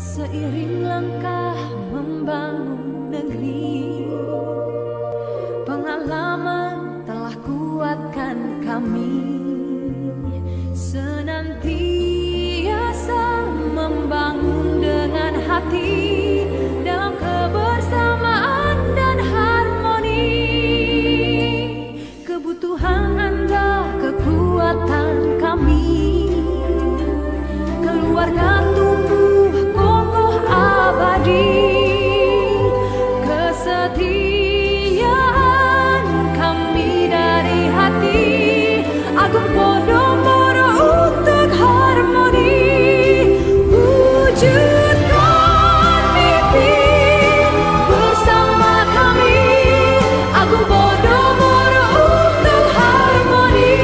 Seiring langkah membangun negeri, pengalaman telah kuatkan kami senantiasa membangun dengan hati dalam kebersamaan dan harmoni. Kebutuhan Anda, kekuatan kami, keluarga tumbuh kokoh abadi. Kesetiaan kami dari hati, Agung Podomoro untuk harmoni. Wujudkan mimpi bersama kami, Agung Podomoro untuk harmoni.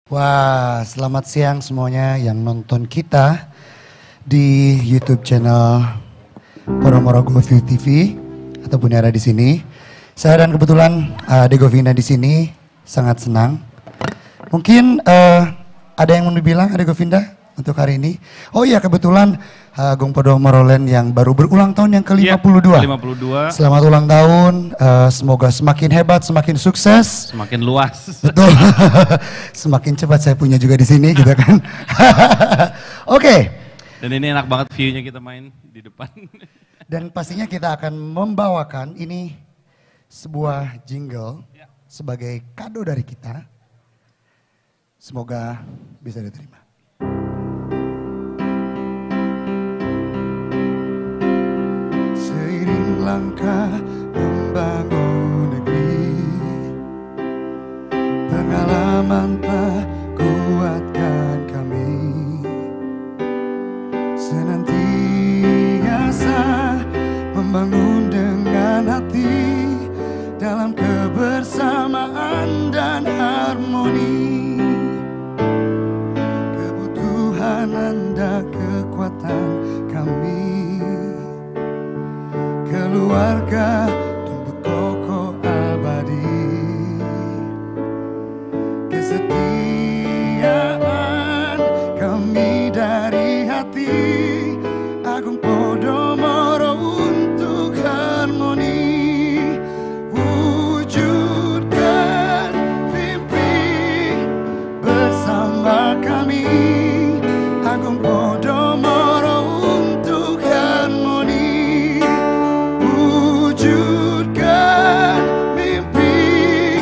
Wah, selamat siang semuanya yang nonton kita di YouTube channel Podomoro GoView TV ataupun yang ada di sini. Saya dan kebetulan Ade Govina di sini sangat senang. Mungkin ada yang mau dibilang Ade Govinda untuk hari ini? Oh iya, kebetulan Agung Podomoro Land yang baru berulang tahun yang ke-52. 52. Selamat ulang tahun, semoga semakin hebat, semakin sukses. Semakin luas. Betul, semakin cepat saya punya juga di sini gitu kan. Oke. Dan ini enak banget view-nya kita main di depan. Dan pastinya kita akan membawakan ini sebuah jingle sebagai kado dari kita. Semoga bisa diterima. Seiring langkah membangun negeri, pengalaman telah kuatkan kami, senantiasa membangun dengan hati dalam kebersamaan dan harmoni. Kebutuhan Anda, kekuatan kami, keluarga tumbuh kokoh abadi, kesetiaan kami dari hati, Agung Podomoro untuk harmoni, wujudkan mimpi bersama kami, Agung Podomoro untuk harmoni, wujudkan mimpi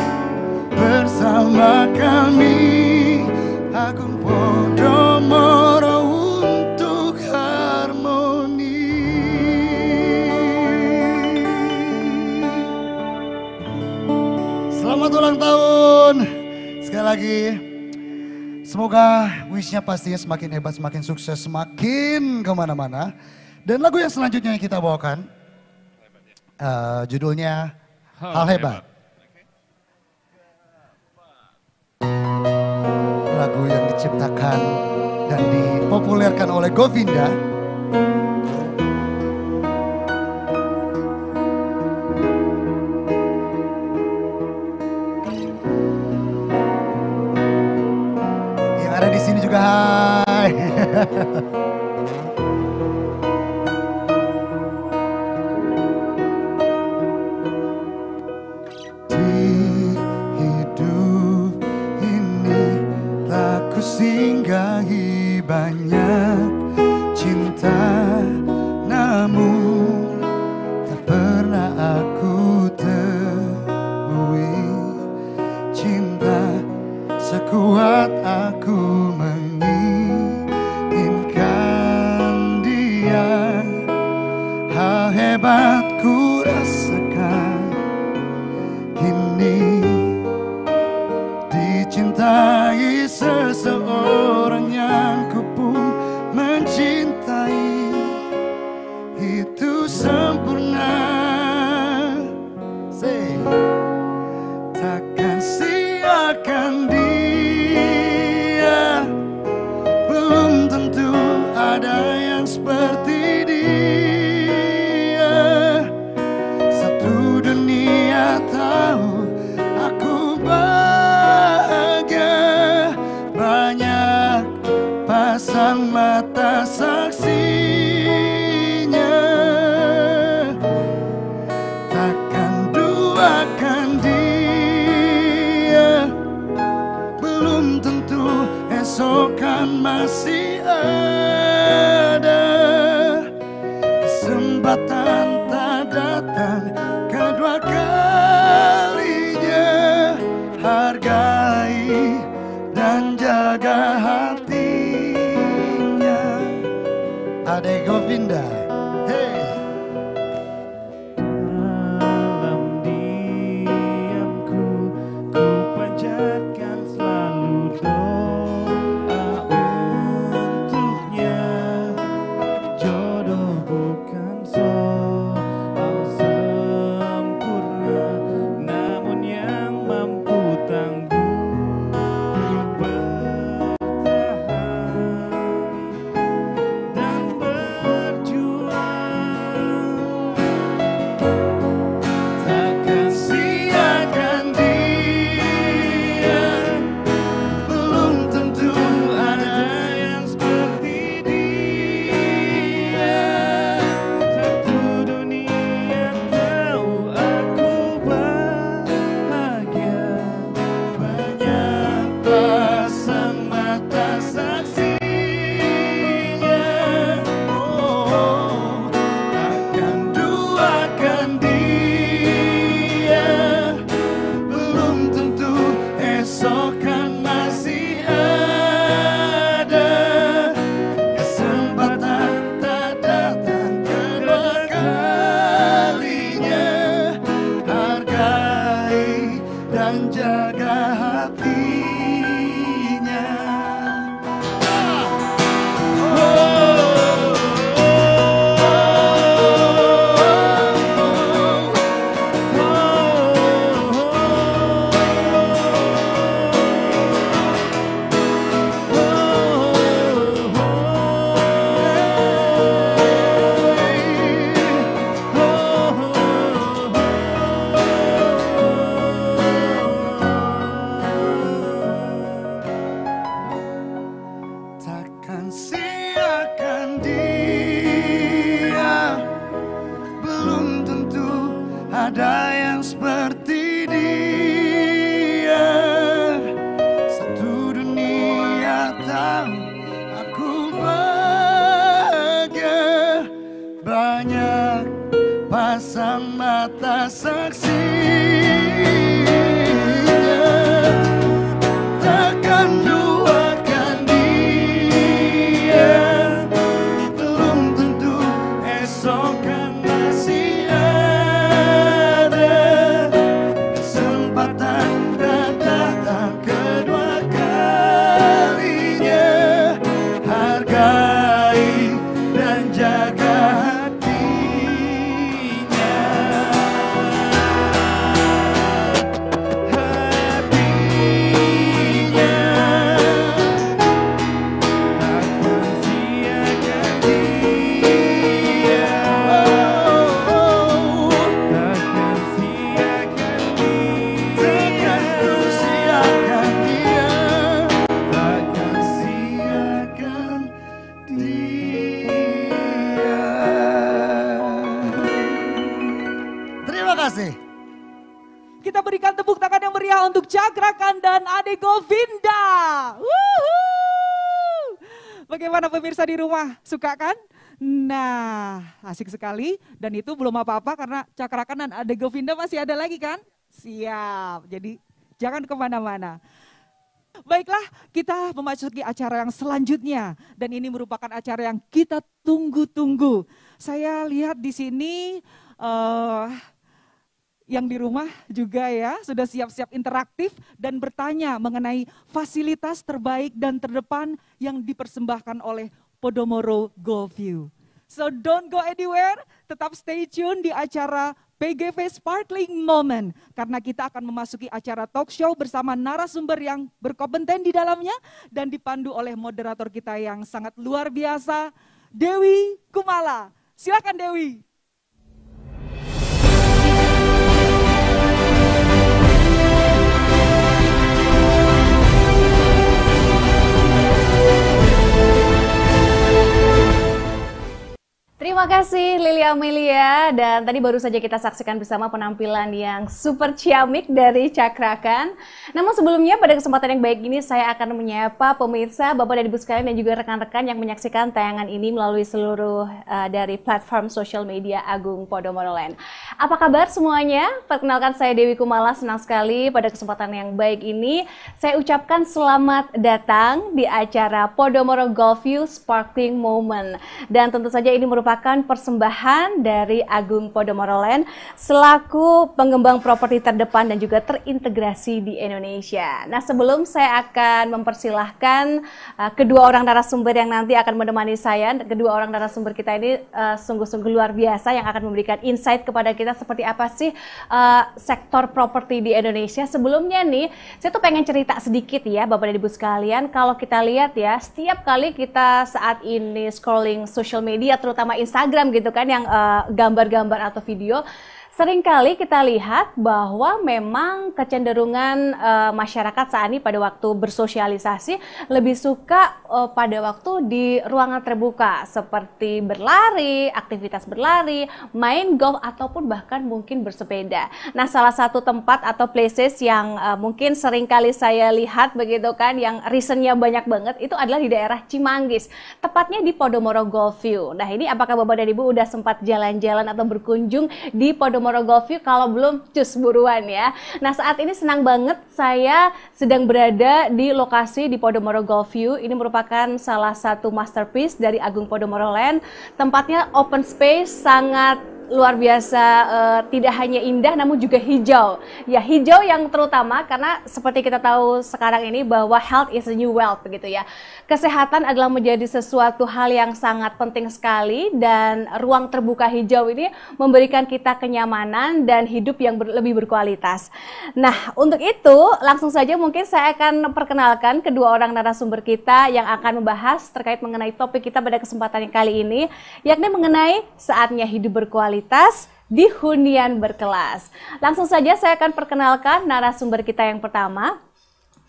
bersama kami, Agung Podomoro untuk harmoni. Selamat ulang tahun sekali lagi. Semoga wishnya pastinya semakin hebat, semakin sukses, semakin kemana-mana. Dan lagu yang selanjutnya yang kita bawakan, judulnya Hal Hebat. Lagu yang diciptakan dan dipopulerkan oleh Govinda. Yang ada di sini juga hai. Singgahi banyak cinta, namun tak pernah aku temui cinta sekuat aku menginginkan dia. Hal hebat ku rasakan kini, dicintai seseorang yang ku pun mencintai, itu sempurna. Takkan siakan dia, belum tentu ada yang seperti dia. Satu dunia tahu aku bahagia, banyak pasang mata saksinya. Takkan duakan dia, belum tentu esok kan masih ada. Kesempatan tak datang kedua kalinya, hargai dan jaga hatinya. Ade Govinda, hey. Dalam diamku ku panjatkan selalu doa untuknya. Jodoh bukan soal sempurna, namun yang mampu tangguh bertahan dan berjuang tahu aku bahagia. Banyak pasang mata saksinya, takkan duakan dia. Belum tentu esok kan masih ada kesempatan dan datang kedua kalinya. Hargai dan jaga hatinya. Hatinya takkan siakan dia. Takkan siakan Takkan ku siakan dia. Takkan Siakan dia. Terima kasih. Kita berikan tepuk tangan yang meriah untuk Cakrakan dan Ade Govinda. Wuhuu. Bagaimana pemirsa di rumah? Suka kan? Nah, asik sekali. Dan itu belum apa-apa karena Cakrakan dan Ade Govinda masih ada lagi kan? Siap. Jadi jangan kemana-mana. Baiklah, kita memasuki acara yang selanjutnya. Dan ini merupakan acara yang kita tunggu-tunggu. Saya lihat di sini yang di rumah juga ya sudah siap-siap interaktif dan bertanya mengenai fasilitas terbaik dan terdepan yang dipersembahkan oleh Podomoro GoView. So don't go anywhere, tetap stay tune di acara PGV Sparkling Moment. Karena kita akan memasuki acara talk show bersama narasumber yang berkompeten di dalamnya dan dipandu oleh moderator kita yang sangat luar biasa, Dewi Kumala. Silakan Dewi. Terima kasih Lili Amelia, dan tadi baru saja kita saksikan bersama penampilan yang super ciamik dari Cakrakan. Namun sebelumnya pada kesempatan yang baik ini saya akan menyapa pemirsa, Bapak dan Ibu sekalian dan juga rekan-rekan yang menyaksikan tayangan ini melalui seluruh dari platform sosial media Agung Podomoro Land. Apa kabar semuanya? Perkenalkan saya Dewi Kumala, senang sekali pada kesempatan yang baik ini saya ucapkan selamat datang di acara Podomoro GoView Sparkling Moment. Dan tentu saja ini merupakan persembahan dari Agung Podomoro Land selaku pengembang properti terdepan dan juga terintegrasi di Indonesia. Nah, sebelum saya akan mempersilahkan kedua orang narasumber yang nanti akan menemani saya, kedua orang narasumber kita ini sungguh-sungguh luar biasa yang akan memberikan insight kepada kita seperti apa sih sektor properti di Indonesia. Sebelumnya nih, saya tuh pengen cerita sedikit ya Bapak dan Ibu sekalian. Kalau kita lihat ya, setiap kali kita saat ini scrolling social media, terutama Instagram gitu kan, yang gambar-gambar atau video, seringkali kita lihat bahwa memang kecenderungan masyarakat saat ini pada waktu bersosialisasi lebih suka pada waktu di ruangan terbuka seperti berlari, aktivitas berlari, main golf ataupun bahkan mungkin bersepeda. Nah, salah satu tempat atau places yang mungkin seringkali saya lihat begitu kan, yang recentnya banyak banget itu adalah di daerah Cimanggis, tepatnya di Podomoro GoView. Nah, ini apakah Bapak dan Ibu udah sempat jalan-jalan atau berkunjung di Podomoro GoView? Kalau belum, cus buruan ya. Nah, saat ini senang banget saya sedang berada di lokasi di Podomoro GoView. Ini merupakan salah satu masterpiece dari Agung Podomoro Land. Tempatnya open space, sangat luar biasa, tidak hanya indah namun juga hijau. Ya, hijau yang terutama karena seperti kita tahu sekarang ini bahwa health is a new wealth begitu ya. Kesehatan adalah menjadi sesuatu hal yang sangat penting sekali, dan ruang terbuka hijau ini memberikan kita kenyamanan dan hidup yang lebih berkualitas. Nah, untuk itu langsung saja mungkin saya akan perkenalkan kedua orang narasumber kita yang akan membahas terkait mengenai topik kita pada kesempatan yang kali ini, yakni mengenai saatnya hidup berkualitas di hunian berkelas. Langsung saja saya akan perkenalkan narasumber kita yang pertama.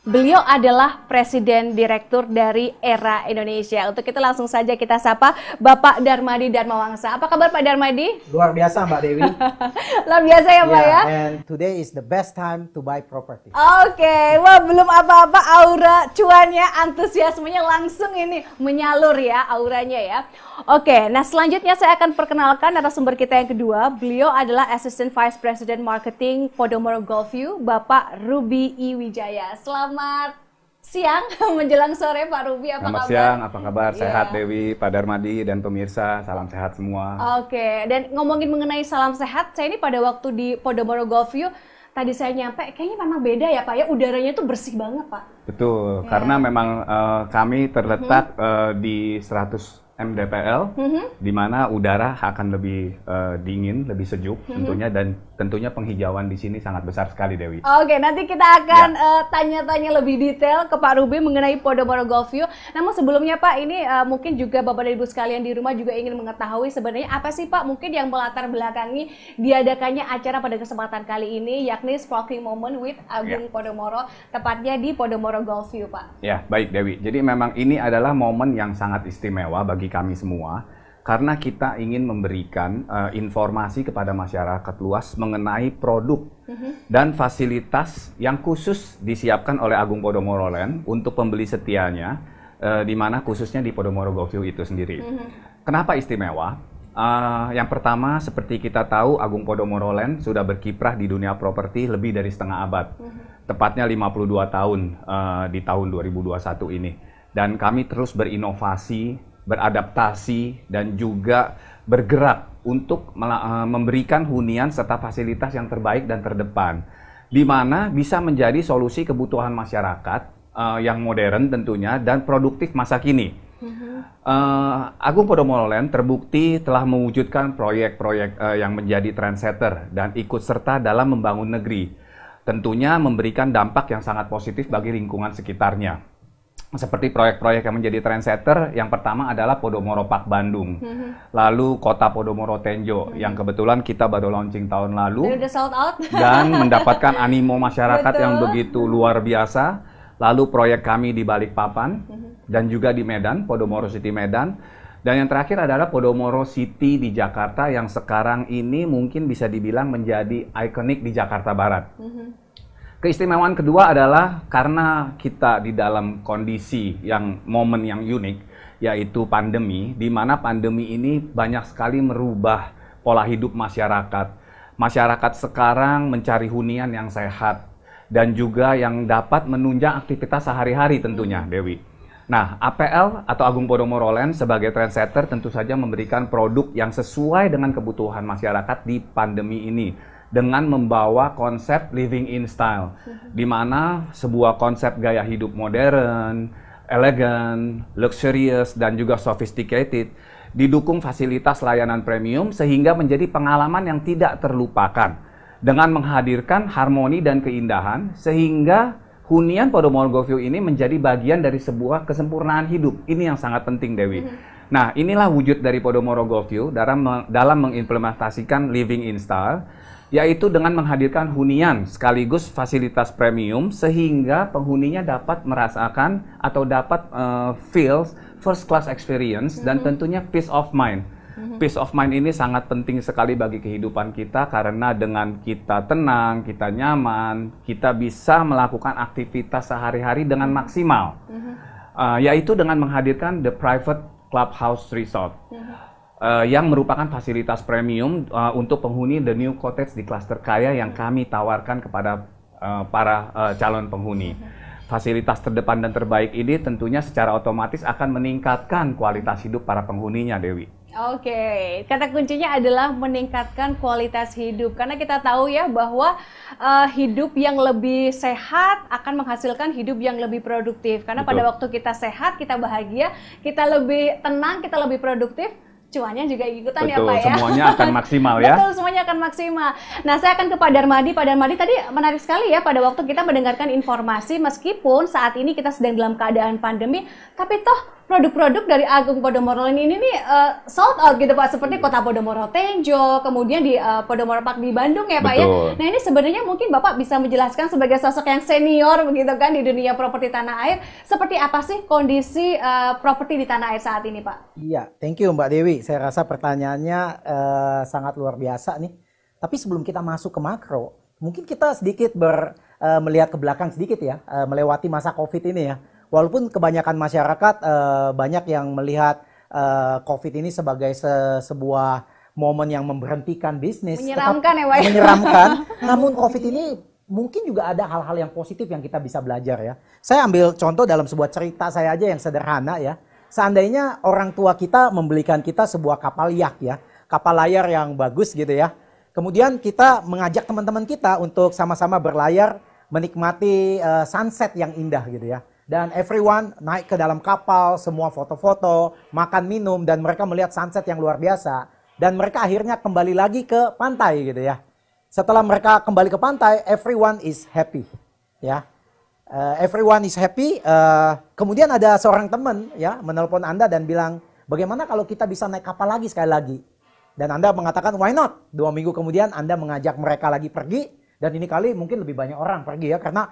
Beliau adalah Presiden Direktur dari Era Indonesia. Untuk itu langsung saja kita sapa Bapak Darmadi Darmawangsa. Apa kabar Pak Darmadi? Luar biasa Mbak Dewi. Luar biasa ya Pak ya? And today is the best time to buy property. Oke, wah belum apa-apa aura cuannya, antusiasmenya langsung ini menyalur ya auranya ya. Oke, nah selanjutnya saya akan perkenalkan narasumber kita yang kedua. Beliau adalah Assistant Vice President Marketing Podomoro Golfview, Bapak Ruby I. Wijaya. Selamat siang menjelang sore Pak Ruby, apa Selamat kabar? siang, apa kabar? Iya. Sehat Dewi, Pak Darmadi, dan pemirsa, salam sehat semua. Oke, dan ngomongin mengenai salam sehat, saya ini pada waktu di Podomoro Golfview, tadi saya nyampe, kayaknya memang beda ya Pak ya, udaranya tuh bersih banget Pak. Betul, Ya. karena memang kami terletak di 100 mdpl, di mana udara akan lebih dingin, lebih sejuk tentunya, dan tentunya penghijauan di sini sangat besar sekali Dewi. Oke, nanti kita akan tanya-tanya lebih detail ke Pak Ruby mengenai Podomoro Golfview. Namun sebelumnya Pak, ini mungkin juga Bapak dan Ibu sekalian di rumah juga ingin mengetahui sebenarnya apa sih Pak mungkin yang melatar belakangi diadakannya acara pada kesempatan kali ini, yakni Sparkling Moment with Agung Podomoro, tepatnya di Podomoro Golfview Pak. Ya, baik Dewi. Jadi memang ini adalah momen yang sangat istimewa bagi kami semua, karena kita ingin memberikan informasi kepada masyarakat luas mengenai produk dan fasilitas yang khusus disiapkan oleh Agung Podomoro Land untuk pembeli setianya, di mana khususnya di Podomoro Golfview itu sendiri. Kenapa istimewa? Yang pertama, seperti kita tahu, Agung Podomoro Land sudah berkiprah di dunia properti lebih dari setengah abad, tepatnya 52 tahun di tahun 2021 ini. Dan kami terus berinovasi, beradaptasi, dan juga bergerak untuk memberikan hunian serta fasilitas yang terbaik dan terdepan, di mana bisa menjadi solusi kebutuhan masyarakat yang modern tentunya dan produktif masa kini. Agung Podomoro Land terbukti telah mewujudkan proyek-proyek yang menjadi trendsetter dan ikut serta dalam membangun negeri, tentunya memberikan dampak yang sangat positif bagi lingkungan sekitarnya. Seperti proyek-proyek yang menjadi trendsetter, yang pertama adalah Podomoro Park Bandung, lalu Kota Podomoro Tenjo, yang kebetulan kita baru launching tahun Dan lalu, udah sold out. dan mendapatkan animo masyarakat Betul. yang begitu luar biasa. Lalu proyek kami di Balikpapan, dan juga di Medan, Podomoro City Medan. Dan yang terakhir adalah Podomoro City di Jakarta, yang sekarang ini mungkin bisa dibilang menjadi ikonik di Jakarta Barat. Keistimewaan kedua adalah karena kita di dalam kondisi yang momen yang unik, yaitu pandemi, di mana pandemi ini banyak sekali merubah pola hidup masyarakat. Masyarakat sekarang mencari hunian yang sehat dan juga yang dapat menunjang aktivitas sehari-hari tentunya, Dewi. Nah, APL atau Agung Podomoro Land sebagai trendsetter tentu saja memberikan produk yang sesuai dengan kebutuhan masyarakat di pandemi ini, dengan membawa konsep living in style, di mana sebuah konsep gaya hidup modern, elegan, luxurious, dan juga sophisticated, didukung fasilitas layanan premium sehingga menjadi pengalaman yang tidak terlupakan, dengan menghadirkan harmoni dan keindahan, sehingga hunian Podomoro Golfview ini menjadi bagian dari sebuah kesempurnaan hidup. Ini yang sangat penting, Dewi. Nah, inilah wujud dari Podomoro Golfview dalam mengimplementasikan living in style, yaitu dengan menghadirkan hunian sekaligus fasilitas premium sehingga penghuninya dapat merasakan atau dapat feel first class experience dan tentunya peace of mind. Peace of mind ini sangat penting sekali bagi kehidupan kita, karena dengan kita tenang, kita nyaman, kita bisa melakukan aktivitas sehari-hari dengan maksimal, yaitu dengan menghadirkan the private clubhouse resort. Yang merupakan fasilitas premium untuk penghuni The New Cottage di Cluster Kaya yang kami tawarkan kepada para calon penghuni. Fasilitas terdepan dan terbaik ini tentunya secara otomatis akan meningkatkan kualitas hidup para penghuninya, Dewi. Oke, kata kuncinya adalah meningkatkan kualitas hidup. Karena kita tahu ya bahwa hidup yang lebih sehat akan menghasilkan hidup yang lebih produktif. Karena Betul. pada waktu kita sehat, kita bahagia, kita lebih tenang, kita lebih produktif, cuannya juga ikutan ya Betul, Pak ya. semuanya akan maksimal ya. Betul, semuanya akan maksimal. Nah, saya akan ke Pak Darmadi. Pak Darmadi, tadi menarik sekali ya pada waktu kita mendengarkan informasi, meskipun saat ini kita sedang dalam keadaan pandemi, tapi toh produk-produk dari Agung Podomoro ini nih sold out gitu Pak, seperti Kota Podomoro Tejo, kemudian di Podomoro Park di Bandung ya Pak ya. Betul. Nah ini sebenarnya mungkin Bapak bisa menjelaskan sebagai sosok yang senior begitu kan di dunia properti tanah air, seperti apa sih kondisi properti di tanah air saat ini Pak? Iya, thank you Mbak Dewi. Saya rasa pertanyaannya sangat luar biasa nih. Tapi sebelum kita masuk ke makro, mungkin kita sedikit melihat ke belakang sedikit ya, melewati masa COVID ini ya. Walaupun kebanyakan masyarakat banyak yang melihat COVID ini sebagai sebuah momen yang memberhentikan bisnis. Menyeramkan ya Pak ya? Menyeramkan. Namun COVID ini mungkin juga ada hal-hal yang positif yang kita bisa belajar ya. Saya ambil contoh dalam sebuah cerita saya aja yang sederhana ya. Seandainya orang tua kita membelikan kita sebuah kapal yak ya. Kapal layar yang bagus gitu ya. Kemudian kita mengajak teman-teman kita untuk sama-sama berlayar menikmati sunset yang indah gitu ya. Dan everyone naik ke dalam kapal, semua foto-foto, makan minum, dan mereka melihat sunset yang luar biasa. Dan mereka akhirnya kembali lagi ke pantai gitu ya. Setelah mereka kembali ke pantai, everyone is happy. Ya, everyone is happy. Kemudian ada seorang teman ya menelpon Anda dan bilang, bagaimana kalau kita bisa naik kapal lagi sekali lagi? Dan Anda mengatakan, why not? 2 minggu kemudian Anda mengajak mereka lagi pergi. Dan ini kali mungkin lebih banyak orang pergi ya, karena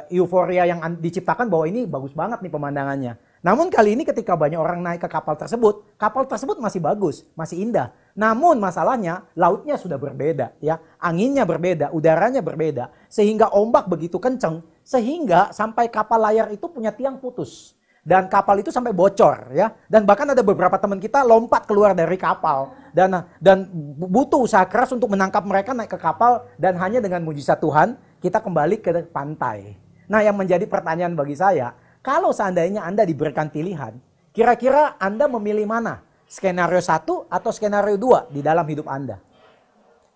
euforia yang diciptakan bahwa ini bagus banget nih pemandangannya. Namun kali ini ketika banyak orang naik ke kapal tersebut masih bagus, masih indah. Namun masalahnya lautnya sudah berbeda ya, anginnya berbeda, udaranya berbeda, sehingga ombak begitu kenceng, sehingga sampai kapal layar itu punya tiang putus. Dan kapal itu sampai bocor ya. Dan bahkan ada beberapa teman kita lompat keluar dari kapal. Dan butuh usaha keras untuk menangkap mereka naik ke kapal. Dan hanya dengan mujizat Tuhan kita kembali ke pantai. Nah yang menjadi pertanyaan bagi saya, kalau seandainya Anda diberikan pilihan, kira-kira Anda memilih mana? Skenario 1 atau skenario 2 di dalam hidup Anda?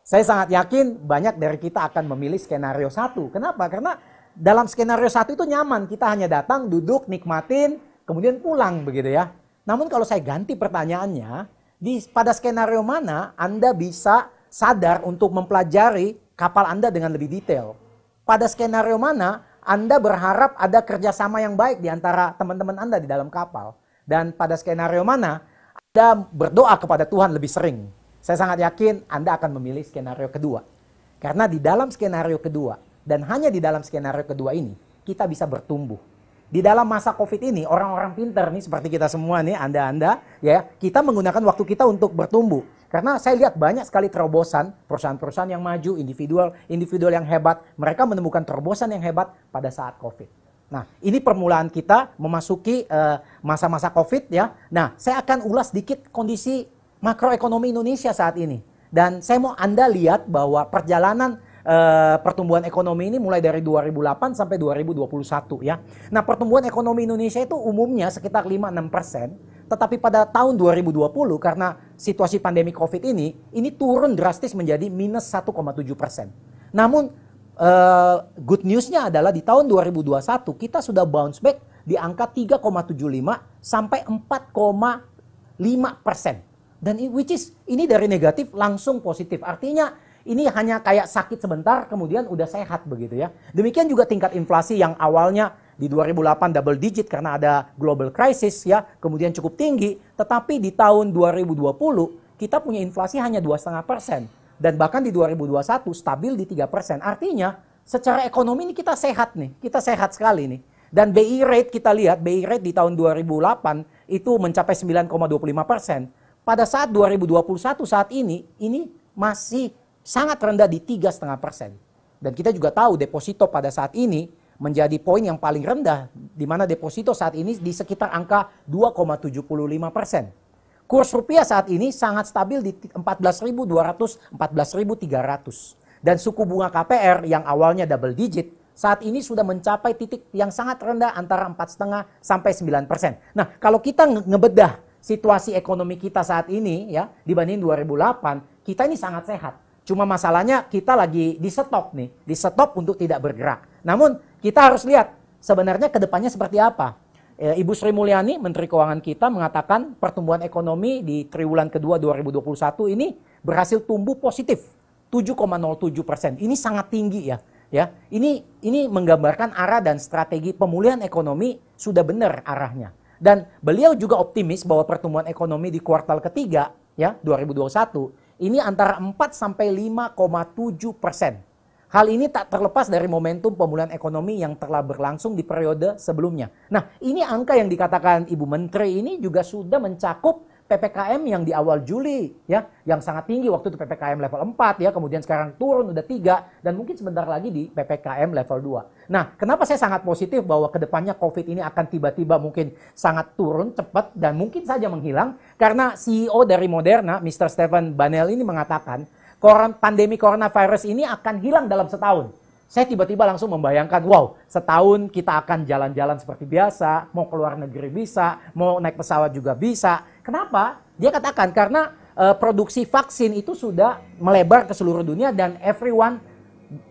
Saya sangat yakin banyak dari kita akan memilih skenario 1. Kenapa? Karena dalam skenario 1 itu nyaman, kita hanya datang, duduk, nikmatin, kemudian pulang begitu ya. Namun kalau saya ganti pertanyaannya, pada skenario mana Anda bisa sadar untuk mempelajari kapal Anda dengan lebih detail? Pada skenario mana Anda berharap ada kerjasama yang baik di antara teman-teman Anda di dalam kapal? Dan pada skenario mana Anda berdoa kepada Tuhan lebih sering? Saya sangat yakin Anda akan memilih skenario kedua. Karena di dalam skenario kedua, dan hanya di dalam skenario kedua ini, kita bisa bertumbuh. Di dalam masa COVID ini, orang-orang pintar nih, seperti kita semua nih, Anda-Anda, ya, kita menggunakan waktu kita untuk bertumbuh. Karena saya lihat banyak sekali terobosan, perusahaan-perusahaan yang maju, individual yang hebat, mereka menemukan terobosan yang hebat pada saat COVID. Nah, ini permulaan kita memasuki masa-masa COVID ya. Nah, saya akan ulas sedikit kondisi makroekonomi Indonesia saat ini. Dan saya mau Anda lihat bahwa perjalanan pertumbuhan ekonomi ini mulai dari 2008 sampai 2021 ya. Nah, pertumbuhan ekonomi Indonesia itu umumnya sekitar 5-6%, tetapi pada tahun 2020 karena situasi pandemi Covid ini turun drastis menjadi minus 1,7%. Namun good newsnya adalah di tahun 2021 kita sudah bounce back di angka 3,75 sampai 4,5%. Dan ini dari negatif langsung positif. Artinya ini hanya kayak sakit sebentar, kemudian udah sehat begitu ya. Demikian juga tingkat inflasi yang awalnya di 2008 double digit karena ada global crisis ya, kemudian cukup tinggi. Tetapi di tahun 2020 kita punya inflasi hanya 2,5%. Dan bahkan di 2021 stabil di 3%. Artinya secara ekonomi ini kita sehat nih, kita sehat sekali nih. Dan BI rate kita lihat, BI rate di tahun 2008 itu mencapai 9,25%. Pada saat 2021 saat ini masih sangat rendah di 3,5%. Dan kita juga tahu deposito pada saat ini menjadi poin yang paling rendah, di mana deposito saat ini di sekitar angka 2,75%. Kurs rupiah saat ini sangat stabil di 14.200, 14.300. Dan suku bunga KPR yang awalnya double digit, saat ini sudah mencapai titik yang sangat rendah antara 4,5 sampai 9%. Nah, kalau kita ngebedah situasi ekonomi kita saat ini ya dibanding 2008, kita ini sangat sehat. Cuma masalahnya kita lagi di stop nih, di stop untuk tidak bergerak. Namun kita harus lihat sebenarnya ke depannya seperti apa. Ibu Sri Mulyani, Menteri Keuangan kita mengatakan pertumbuhan ekonomi di triwulan kedua 2021 ini berhasil tumbuh positif 7,07%. Ini sangat tinggi ya. Ini menggambarkan arah dan strategi pemulihan ekonomi sudah benar arahnya. Dan beliau juga optimis bahwa pertumbuhan ekonomi di kuartal ketiga ya 2021 ini antara 4 sampai 5,7%. Hal ini tak terlepas dari momentum pemulihan ekonomi yang telah berlangsung di periode sebelumnya. Nah, ini angka yang dikatakan Ibu Menteri ini juga sudah mencakup PPKM yang di awal Juli ya, yang sangat tinggi waktu itu PPKM level 4 ya, kemudian sekarang turun udah 3 dan mungkin sebentar lagi di PPKM level 2. Nah, kenapa saya sangat positif bahwa kedepannya COVID ini akan tiba-tiba mungkin sangat turun cepat dan mungkin saja menghilang, karena CEO dari Moderna, Mr. Stephen Banel ini mengatakan pandemi coronavirus ini akan hilang dalam setahun. Saya tiba-tiba langsung membayangkan, wow, setahun kita akan jalan-jalan seperti biasa, mau keluar negeri bisa, mau naik pesawat juga bisa. Kenapa? Dia katakan karena produksi vaksin itu sudah melebar ke seluruh dunia dan everyone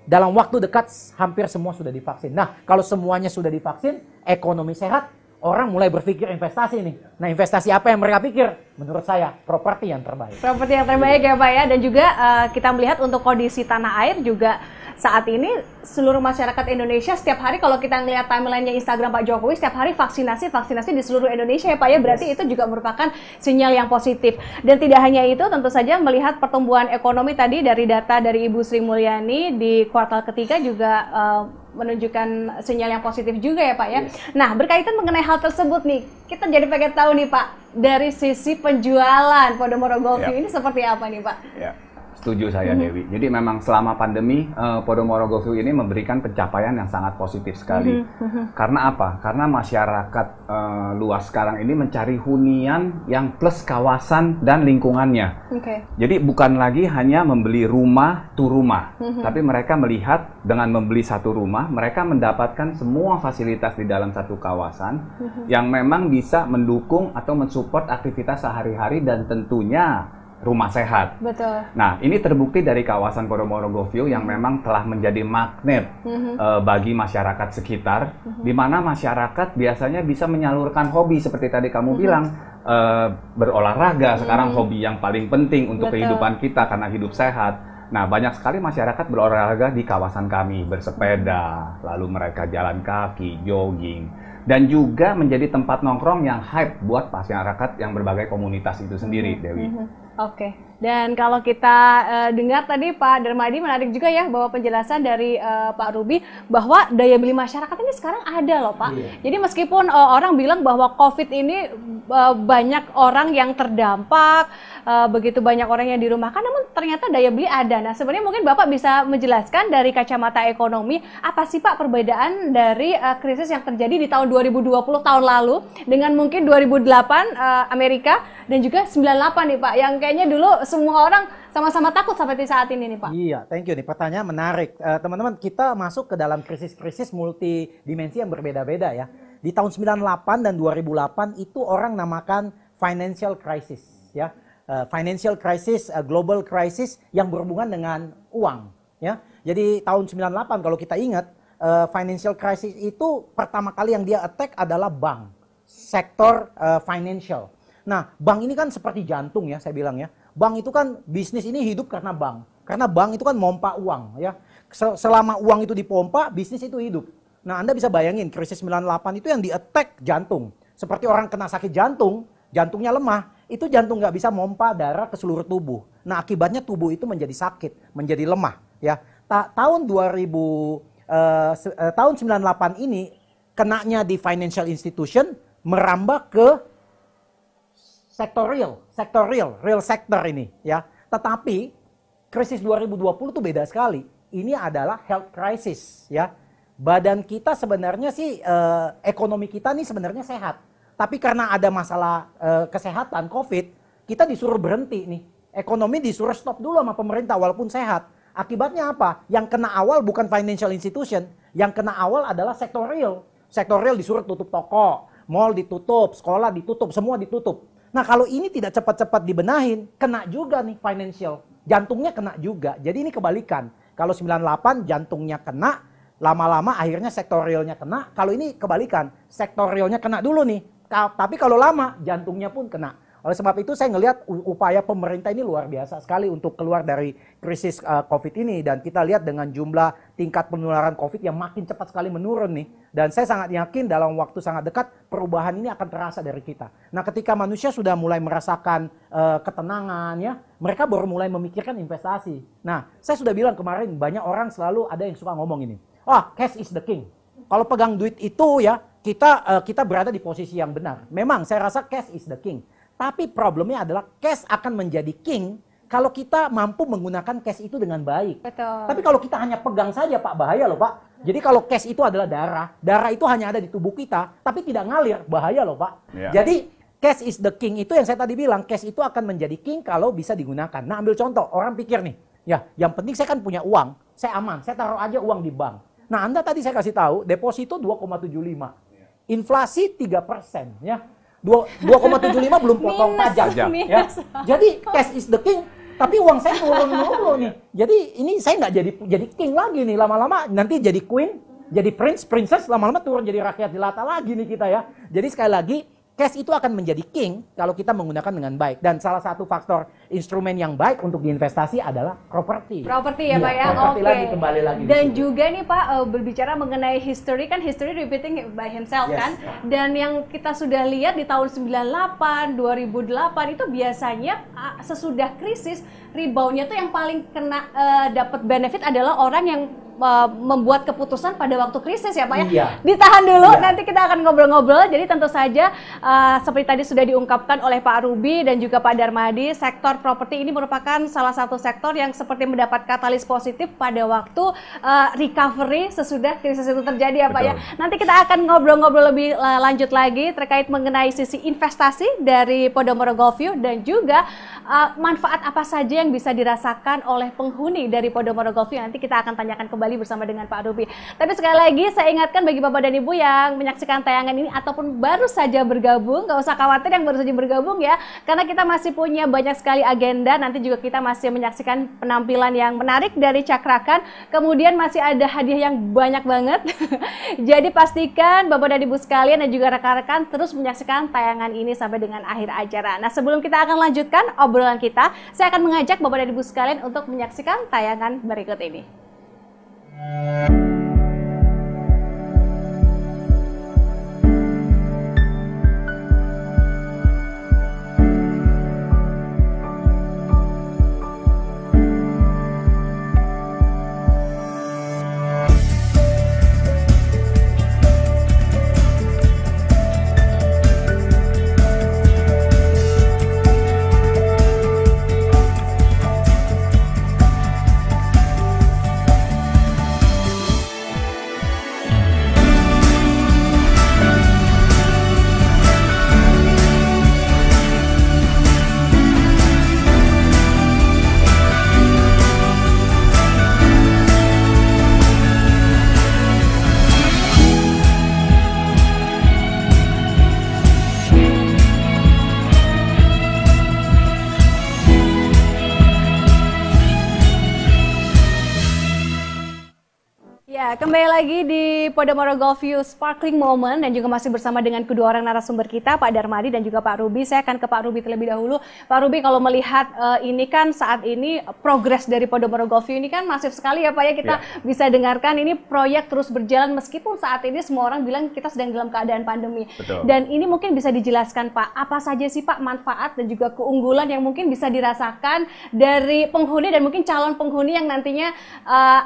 dalam waktu dekat hampir semua sudah divaksin. Nah, kalau semuanya sudah divaksin, ekonomi sehat, orang mulai berpikir investasi nih. Nah, investasi apa yang mereka pikir? Menurut saya, properti yang terbaik. Properti yang terbaik ya Pak ya. Dan juga kita melihat untuk kondisi tanah air juga saat ini seluruh masyarakat Indonesia setiap hari kalau kita ngelihat timeline-nya Instagram Pak Jokowi setiap hari vaksinasi di seluruh Indonesia ya Pak ya. Berarti itu juga merupakan sinyal yang positif. Dan tidak hanya itu, tentu saja melihat pertumbuhan ekonomi tadi dari data dari Ibu Sri Mulyani di kuartal ketiga juga menunjukkan sinyal yang positif juga ya Pak ya. Nah, berkaitan mengenai hal tersebut nih, kita jadi pengen tahu nih Pak, dari sisi penjualan Podomoro GoView ini seperti apa nih Pak? Ya. Setuju saya Dewi. Jadi memang selama pandemi Podomoro GoView ini memberikan pencapaian yang sangat positif sekali. Karena apa? Karena masyarakat luas sekarang ini mencari hunian yang plus kawasan dan lingkungannya. Jadi bukan lagi hanya membeli rumah to rumah, tapi mereka melihat dengan membeli satu rumah, mereka mendapatkan semua fasilitas di dalam satu kawasan yang memang bisa mendukung atau mensupport aktivitas sehari-hari dan tentunya rumah sehat. Betul. Nah, ini terbukti dari kawasan Podomoro GoView yang memang telah menjadi magnet bagi masyarakat sekitar, di mana masyarakat biasanya bisa menyalurkan hobi seperti tadi kamu bilang, berolahraga sekarang hobi yang paling penting untuk kehidupan kita karena hidup sehat. Nah, banyak sekali masyarakat berolahraga di kawasan kami, bersepeda, lalu mereka jalan kaki, jogging, dan juga menjadi tempat nongkrong yang hype buat masyarakat yang berbagai komunitas itu sendiri, Dewi. Oke, dan kalau kita dengar tadi Pak Darmadi menarik juga ya bahwa penjelasan dari Pak Ruby bahwa daya beli masyarakat ini sekarang ada loh Pak. Jadi meskipun orang bilang bahwa COVID ini banyak orang yang terdampak, begitu banyak orang yang dirumahkan, namun ternyata daya beli ada. Nah, sebenarnya mungkin Bapak bisa menjelaskan dari kacamata ekonomi, apa sih Pak perbedaan dari krisis yang terjadi di tahun 2020 tahun lalu dengan mungkin 2008 Amerika dan juga 98 nih Pak, yang kayaknya dulu semua orang sama-sama takut seperti saat ini nih Pak. Iya, thank you nih, pertanyaan menarik. Teman-teman, kita masuk ke dalam krisis-krisis multidimensi yang berbeda-beda ya. Di tahun 98 dan 2008 itu orang namakan financial crisis ya. Financial crisis, global crisis yang berhubungan dengan uang ya. Jadi tahun 98 kalau kita ingat, financial crisis itu pertama kali yang dia attack adalah bank, sektor financial. Nah, bank ini kan seperti jantung ya, saya bilang ya. Bank itu kan bisnis ini hidup karena bank. Karena bank itu kan mompa uang ya. Selama uang itu dipompa, bisnis itu hidup. Nah, Anda bisa bayangin krisis 98 itu yang di-attack jantung. Seperti orang kena sakit jantung, jantungnya lemah, itu jantung nggak bisa mompa darah ke seluruh tubuh. Nah, akibatnya tubuh itu menjadi sakit, menjadi lemah ya. Tahun 98 ini kenanya di financial institution merambah ke sektor real sector ini ya. Tetapi krisis 2020 itu beda sekali. Ini adalah health crisis ya. Badan kita sebenarnya sih ekonomi kita nih sebenarnya sehat. Tapi karena ada masalah kesehatan COVID, kita disuruh berhenti nih. Ekonomi disuruh stop dulu sama pemerintah walaupun sehat. Akibatnya apa? Yang kena awal bukan financial institution, yang kena awal adalah sektor real. Sektor real disuruh tutup toko, mall ditutup, sekolah ditutup, semua ditutup. Nah, kalau ini tidak cepat-cepat dibenahin, kena juga nih financial. Jantungnya kena juga. Jadi ini kebalikan. Kalau 98 jantungnya kena, lama-lama akhirnya sektor realnya kena. Kalau ini kebalikan, sektor realnya kena dulu nih. Tapi kalau lama, jantungnya pun kena. Oleh sebab itu saya ngelihat upaya pemerintah ini luar biasa sekali untuk keluar dari krisis COVID ini. Dan kita lihat dengan jumlah tingkat penularan COVID yang makin cepat sekali menurun nih. Dan saya sangat yakin dalam waktu sangat dekat perubahan ini akan terasa dari kita. Nah ketika manusia sudah mulai merasakan ketenangan ya, mereka baru mulai memikirkan investasi. Nah saya sudah bilang kemarin banyak orang selalu ada yang suka ngomong ini. Wah, cash is the king. Kalau pegang duit itu ya, kita berada di posisi yang benar. Memang saya rasa cash is the king. Tapi problemnya adalah cash akan menjadi king kalau kita mampu menggunakan cash itu dengan baik. Betul. Tapi kalau kita hanya pegang saja Pak, bahaya loh Pak. Jadi kalau cash itu adalah darah, darah itu hanya ada di tubuh kita, tapi tidak ngalir, bahaya loh Pak. Yeah. Jadi cash is the king itu yang saya tadi bilang, cash itu akan menjadi king kalau bisa digunakan. Nah ambil contoh, orang pikir nih, ya yang penting saya kan punya uang, saya aman, saya taruh aja uang di bank. Nah Anda tadi saya kasih tahu, deposito 2,75, inflasi 3%, ya. 2,75 belum potong pajak. Ya. Jadi cash is the king, tapi uang saya turun dulu nih. Jadi ini saya nggak jadi king lagi nih, lama-lama nanti jadi queen, jadi prince, princess, lama-lama turun jadi rakyat jelata lagi nih kita ya. Jadi sekali lagi, cash itu akan menjadi king kalau kita menggunakan dengan baik. Dan salah satu faktor instrumen yang baik untuk diinvestasi adalah properti. Properti ya Pak ya? Properti Oke. lagi, kembali lagi. Dan juga nih Pak, berbicara mengenai history, kan history repeating by himself kan? Dan yang kita sudah lihat di tahun 98, 2008 itu biasanya sesudah krisis, reboundnya tuh yang paling kena dapat benefit adalah orang yang membuat keputusan pada waktu krisis ya Pak ya. Iya. Ditahan dulu, Iya. nanti kita akan ngobrol-ngobrol. Jadi tentu saja seperti tadi sudah diungkapkan oleh Pak Ruby dan juga Pak Darmadi, sektor properti ini merupakan salah satu sektor yang seperti mendapat katalis positif pada waktu recovery sesudah krisis itu terjadi ya Pak ya. Nanti kita akan ngobrol-ngobrol lebih lanjut lagi terkait mengenai sisi investasi dari Podomoro Golfview dan juga manfaat apa saja yang bisa dirasakan oleh penghuni dari Podomoro Golfview. Nanti kita akan tanyakan kembali bersama dengan Pak Ruby. Tapi sekali lagi saya ingatkan bagi Bapak dan Ibu yang menyaksikan tayangan ini ataupun baru saja bergabung, nggak usah khawatir yang baru saja bergabung ya, karena kita masih punya banyak sekali agenda. Nanti juga kita masih menyaksikan penampilan yang menarik dari Cakrakan, kemudian masih ada hadiah yang banyak banget. Jadi pastikan Bapak dan Ibu sekalian dan juga rekan-rekan terus menyaksikan tayangan ini sampai dengan akhir acara. Nah sebelum kita akan lanjutkan obrolan kita, saya akan mengajak Bapak dan Ibu sekalian untuk menyaksikan tayangan berikut ini. Kembali lagi di Podomoro Golfview Sparkling Moment dan juga masih bersama dengan kedua orang narasumber kita, Pak Darmadi dan juga Pak Ruby. Saya akan ke Pak Ruby terlebih dahulu. Pak Ruby, kalau melihat ini kan saat ini progres dari Podomoro Golfview ini kan masif sekali ya Pak ya, kita bisa dengarkan ini proyek terus berjalan meskipun saat ini semua orang bilang kita sedang dalam keadaan pandemi. Betul. Dan ini mungkin bisa dijelaskan Pak, apa saja sih Pak manfaat dan juga keunggulan yang mungkin bisa dirasakan dari penghuni dan mungkin calon penghuni yang nantinya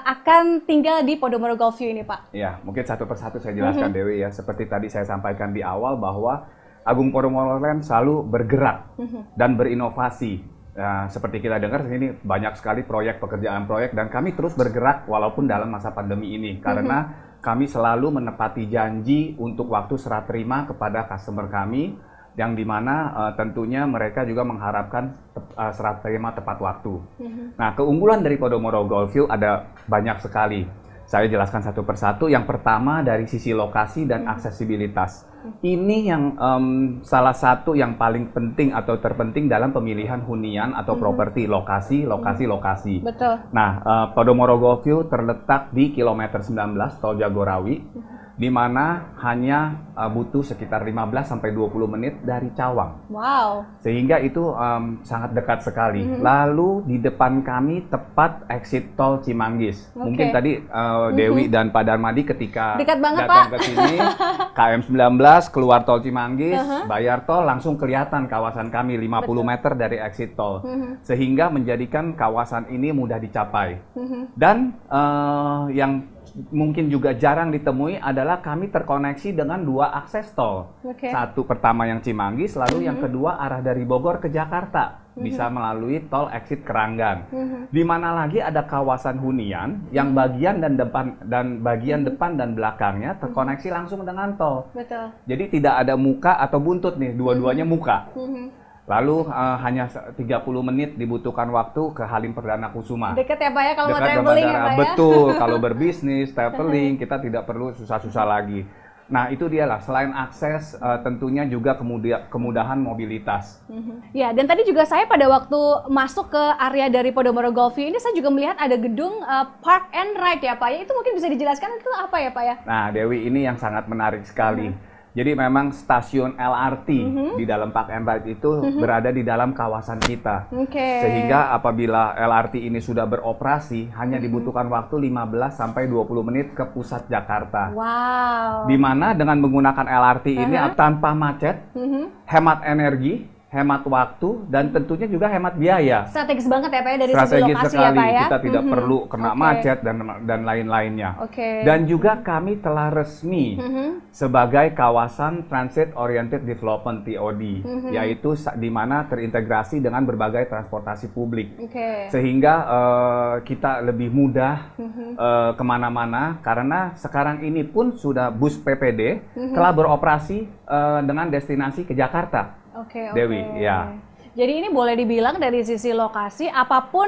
akan tinggal di Podomoro Golfview ini Pak? Ya, mungkin satu persatu saya jelaskan Dewi ya. Seperti tadi saya sampaikan di awal bahwa Agung Podomoro Land selalu bergerak dan berinovasi. Nah, seperti kita dengar ini banyak sekali proyek, pekerjaan proyek, dan kami terus bergerak walaupun dalam masa pandemi ini. Karena kami selalu menepati janji untuk waktu serah terima kepada customer kami, yang dimana tentunya mereka juga mengharapkan serah terima tepat waktu. Nah, keunggulan dari Podomoro Golfview ada banyak sekali. Saya jelaskan satu persatu. Yang pertama dari sisi lokasi dan aksesibilitas. Ini yang salah satu yang paling penting atau terpenting dalam pemilihan hunian atau properti, lokasi. Betul. Nah, Podomoro Golfview terletak di kilometer 19 Tol Jagorawi. di mana hanya butuh sekitar 15 sampai 20 menit dari Cawang. Wow. Sehingga itu sangat dekat sekali. Lalu di depan kami tepat exit tol Cimanggis. Mungkin tadi Dewi dan Pak Darmadi ketika Dekat banget, datang Pak. ke sini, KM 19 keluar tol Cimanggis, bayar tol langsung kelihatan kawasan kami 50 meter dari exit tol. Sehingga menjadikan kawasan ini mudah dicapai. Dan yang mungkin juga jarang ditemui adalah kami terkoneksi dengan 2 akses tol. Satu pertama yang Cimanggis, lalu yang kedua arah dari Bogor ke Jakarta. Bisa melalui tol exit Keranggan. Di mana lagi ada kawasan hunian yang bagian depan dan belakangnya terkoneksi langsung dengan tol. Betul. Jadi tidak ada muka atau buntut nih, dua-duanya muka. Lalu hanya 30 menit dibutuhkan waktu ke Halim Perdana Kusuma. Deket ya Pak ya kalau mau Dekat dengan traveling ya bandara. Pak ya? Betul, kalau berbisnis, traveling, kita tidak perlu susah-susah lagi. Nah itu dia lah, selain akses tentunya juga kemudahan mobilitas. Ya, dan tadi juga saya pada waktu masuk ke area dari Podomoro Golfview ini saya juga melihat ada gedung Park and Ride ya Pak ya. Itu mungkin bisa dijelaskan itu apa ya Pak ya? Nah Dewi, ini yang sangat menarik sekali. Jadi memang stasiun LRT di dalam Park and Ride itu berada di dalam kawasan kita. Sehingga apabila LRT ini sudah beroperasi, hanya dibutuhkan waktu 15 sampai 20 menit ke pusat Jakarta. Wow. Di mana dengan menggunakan LRT ini tanpa macet, hemat energi, hemat waktu, dan tentunya juga hemat biaya. Strategis banget ya Pak ya dari segi Strategis lokasi sekali, ya Pak ya? kita tidak perlu kena macet dan lain-lainnya. Dan juga kami telah resmi sebagai kawasan Transit Oriented Development TOD, yaitu di mana terintegrasi dengan berbagai transportasi publik. Sehingga kita lebih mudah kemana-mana, karena sekarang ini pun sudah bus PPD telah beroperasi dengan destinasi ke Jakarta. Dewi, ya. Jadi ini boleh dibilang dari sisi lokasi, apapun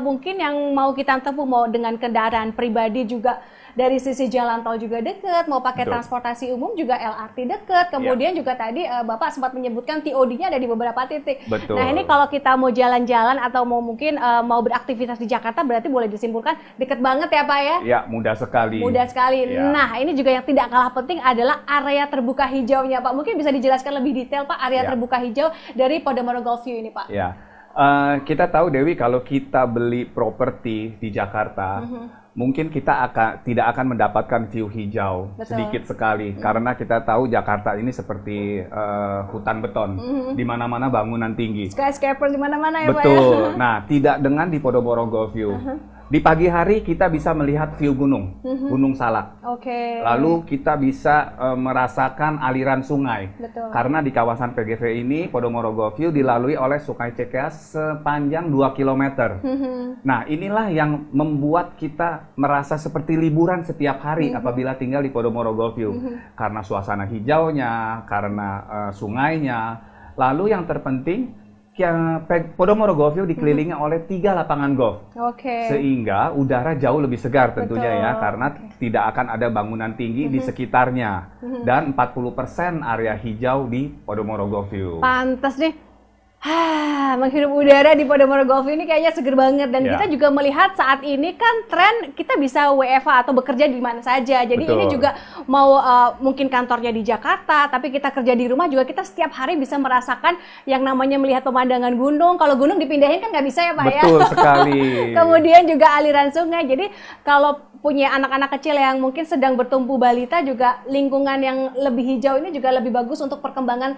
mungkin yang mau kita tempuh, mau dengan kendaraan pribadi juga, dari sisi jalan tol juga deket, mau pakai transportasi umum juga LRT deket, kemudian juga tadi Bapak sempat menyebutkan TOD-nya ada di beberapa titik. Nah ini kalau kita mau jalan-jalan atau mau mungkin mau beraktivitas di Jakarta, berarti boleh disimpulkan deket banget ya Pak ya? Ya, mudah sekali. Mudah sekali. Nah ini juga yang tidak kalah penting adalah area terbuka hijaunya Pak. Mungkin bisa dijelaskan lebih detail Pak, area terbuka hijau dari Podomoro Golfview ini Pak. Ya, kita tahu Dewi, kalau kita beli properti di Jakarta, mungkin kita tidak akan mendapatkan view hijau. Sedikit sekali, karena kita tahu Jakarta ini seperti hutan beton, di mana-mana bangunan tinggi. Skyscraper di mana-mana ya Pak ya? Betul. Nah, tidak dengan di Podomoro Golfview. Di pagi hari kita bisa melihat view gunung, Gunung Salak. Lalu kita bisa merasakan aliran sungai. Karena di kawasan PGV ini, Podomoro Golfview dilalui oleh Sungai Cikeas sepanjang 2 km. Nah, inilah yang membuat kita merasa seperti liburan setiap hari apabila tinggal di Podomoro Golfview. Karena suasana hijaunya, karena sungainya. Lalu yang terpenting, Podomoro Golfview dikelilingi oleh 3 lapangan golf. Sehingga udara jauh lebih segar tentunya ya, karena tidak akan ada bangunan tinggi di sekitarnya. Dan 40% area hijau di Podomoro Golfview. Pantas nih. Menghirup udara di Podomoro Golfview ini kayaknya seger banget. Dan kita juga melihat saat ini kan tren kita bisa WFH atau bekerja di mana saja. Jadi ini juga mau mungkin kantornya di Jakarta, tapi kita kerja di rumah juga kita setiap hari bisa merasakan yang namanya melihat pemandangan gunung. Kalau gunung dipindahin kan nggak bisa ya Pak ya? Betul sekali. Kemudian juga aliran sungai. Jadi kalau punya anak-anak kecil yang mungkin sedang bertumbuh balita, juga lingkungan yang lebih hijau ini juga lebih bagus untuk perkembangan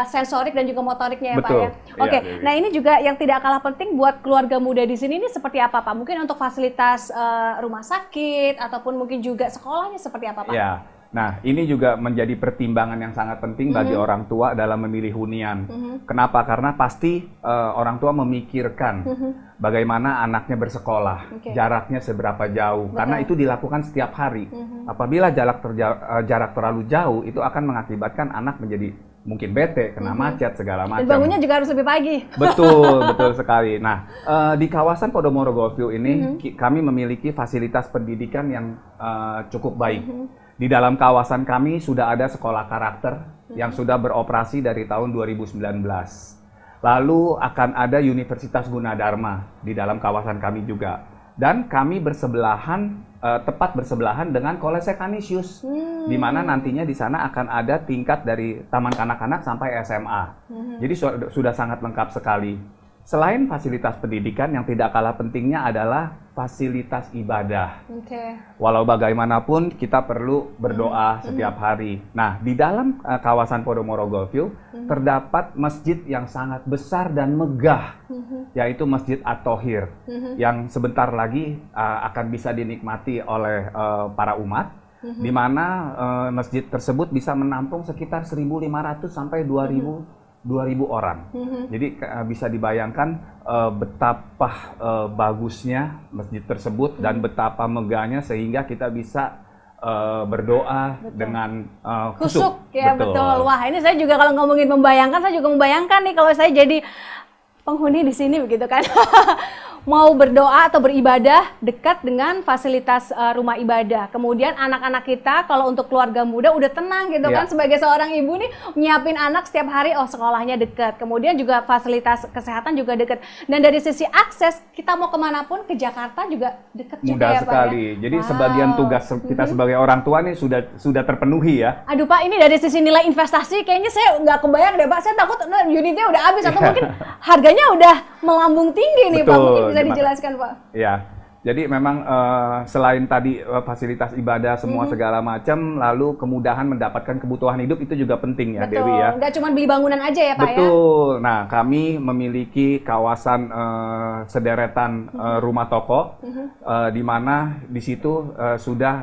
sensorik dan juga motoriknya ya Pak ya? Oke, nah ini juga yang tidak kalah penting buat keluarga muda di sini ini seperti apa Pak? Mungkin untuk fasilitas rumah sakit ataupun mungkin juga sekolahnya seperti apa Pak? Ya, nah ini juga menjadi pertimbangan yang sangat penting bagi orang tua dalam memilih hunian. Kenapa? Karena pasti orang tua memikirkan bagaimana anaknya bersekolah, jaraknya seberapa jauh, karena itu dilakukan setiap hari. Apabila jarak terlalu jauh, itu akan mengakibatkan anak menjadi mungkin bete, kena macet, segala macam. Dan bangunnya juga harus lebih pagi. Betul, betul sekali. Nah, di kawasan Podomoro Golfview ini, kami memiliki fasilitas pendidikan yang cukup baik. Di dalam kawasan kami sudah ada sekolah karakter yang sudah beroperasi dari tahun 2019. Lalu akan ada Universitas Gunadarma di dalam kawasan kami juga. Dan kami bersebelahan, tepat bersebelahan dengan Kolese Canisius, di mana nantinya di sana akan ada tingkat dari taman kanak-kanak sampai SMA. Jadi sudah sangat lengkap sekali. Selain fasilitas pendidikan, yang tidak kalah pentingnya adalah fasilitas ibadah. Walau bagaimanapun kita perlu berdoa setiap hari. Nah, di dalam kawasan Podomoro Golfview terdapat masjid yang sangat besar dan megah, yaitu Masjid At-Thohir, yang sebentar lagi akan bisa dinikmati oleh para umat, di mana masjid tersebut bisa menampung sekitar 1.500 sampai 2.000 orang. Jadi bisa dibayangkan betapa bagusnya masjid tersebut dan betapa megahnya sehingga kita bisa berdoa dengan khusyuk. Ya betul. Wah, ini saya juga kalau ngomongin membayangkan, saya juga membayangkan nih kalau saya jadi penghuni di sini begitu kan. Mau berdoa atau beribadah dekat dengan fasilitas rumah ibadah. Kemudian anak-anak kita kalau untuk keluarga muda udah tenang gitu kan, sebagai seorang ibu nih nyiapin anak setiap hari, oh sekolahnya dekat. Kemudian juga fasilitas kesehatan juga dekat. Dan dari sisi akses kita mau kemanapun ke Jakarta juga dekat juga mudah ya Pak. Sekali. Ya? Jadi sebagian tugas kita sebagai orang tua nih sudah terpenuhi ya. Aduh Pak, ini dari sisi nilai investasi kayaknya saya nggak kebayang deh Pak. Saya takut unitnya udah habis atau mungkin harganya udah melambung tinggi nih Pak. Mungkin bisa dijelaskan Pak. Ya, jadi memang selain tadi fasilitas ibadah semua segala macam, lalu kemudahan mendapatkan kebutuhan hidup itu juga penting ya. Betul. Dewi ya. Nggak cuma beli bangunan aja ya Pak. Betul. Nah, kami memiliki kawasan sederetan rumah toko, di mana di situ sudah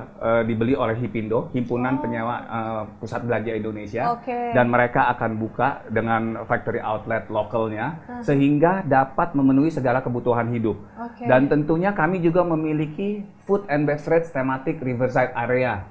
dibeli oleh Hipindo, Himpunan Penyewa Pusat Belanja Indonesia, dan mereka akan buka dengan factory outlet lokalnya, sehingga dapat memenuhi segala kebutuhan hidup. Dan tentunya kami juga memiliki food and beverage thematic riverside area.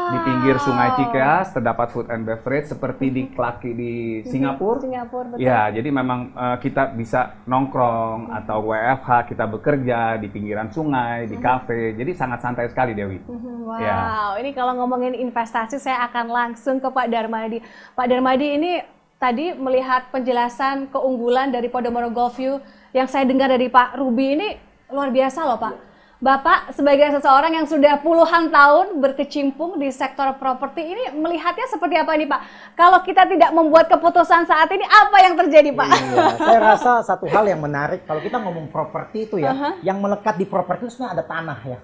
Di pinggir Sungai Cikeas terdapat food and beverage seperti di Klaki di Singapura. Betul. Ya, jadi memang kita bisa nongkrong atau WFH kita bekerja di pinggiran sungai, di kafe. Jadi sangat santai sekali Dewi. Wow, ini kalau ngomongin investasi saya akan langsung ke Pak Darmadi. Pak Darmadi ini tadi melihat penjelasan keunggulan dari Podomoro Golfview yang saya dengar dari Pak Ruby ini luar biasa loh Pak. Bapak sebagai seseorang yang sudah puluhan tahun berkecimpung di sektor properti ini melihatnya seperti apa nih Pak? Kalau kita tidak membuat keputusan saat ini, apa yang terjadi Pak? Iya, saya rasa satu hal yang menarik kalau kita ngomong properti itu ya, yang melekat di properti itu sebenarnya ada tanah ya.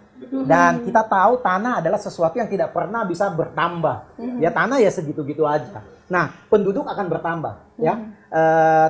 Dan kita tahu tanah adalah sesuatu yang tidak pernah bisa bertambah. Ya tanah ya segitu-gitu aja. Nah, penduduk akan bertambah ya.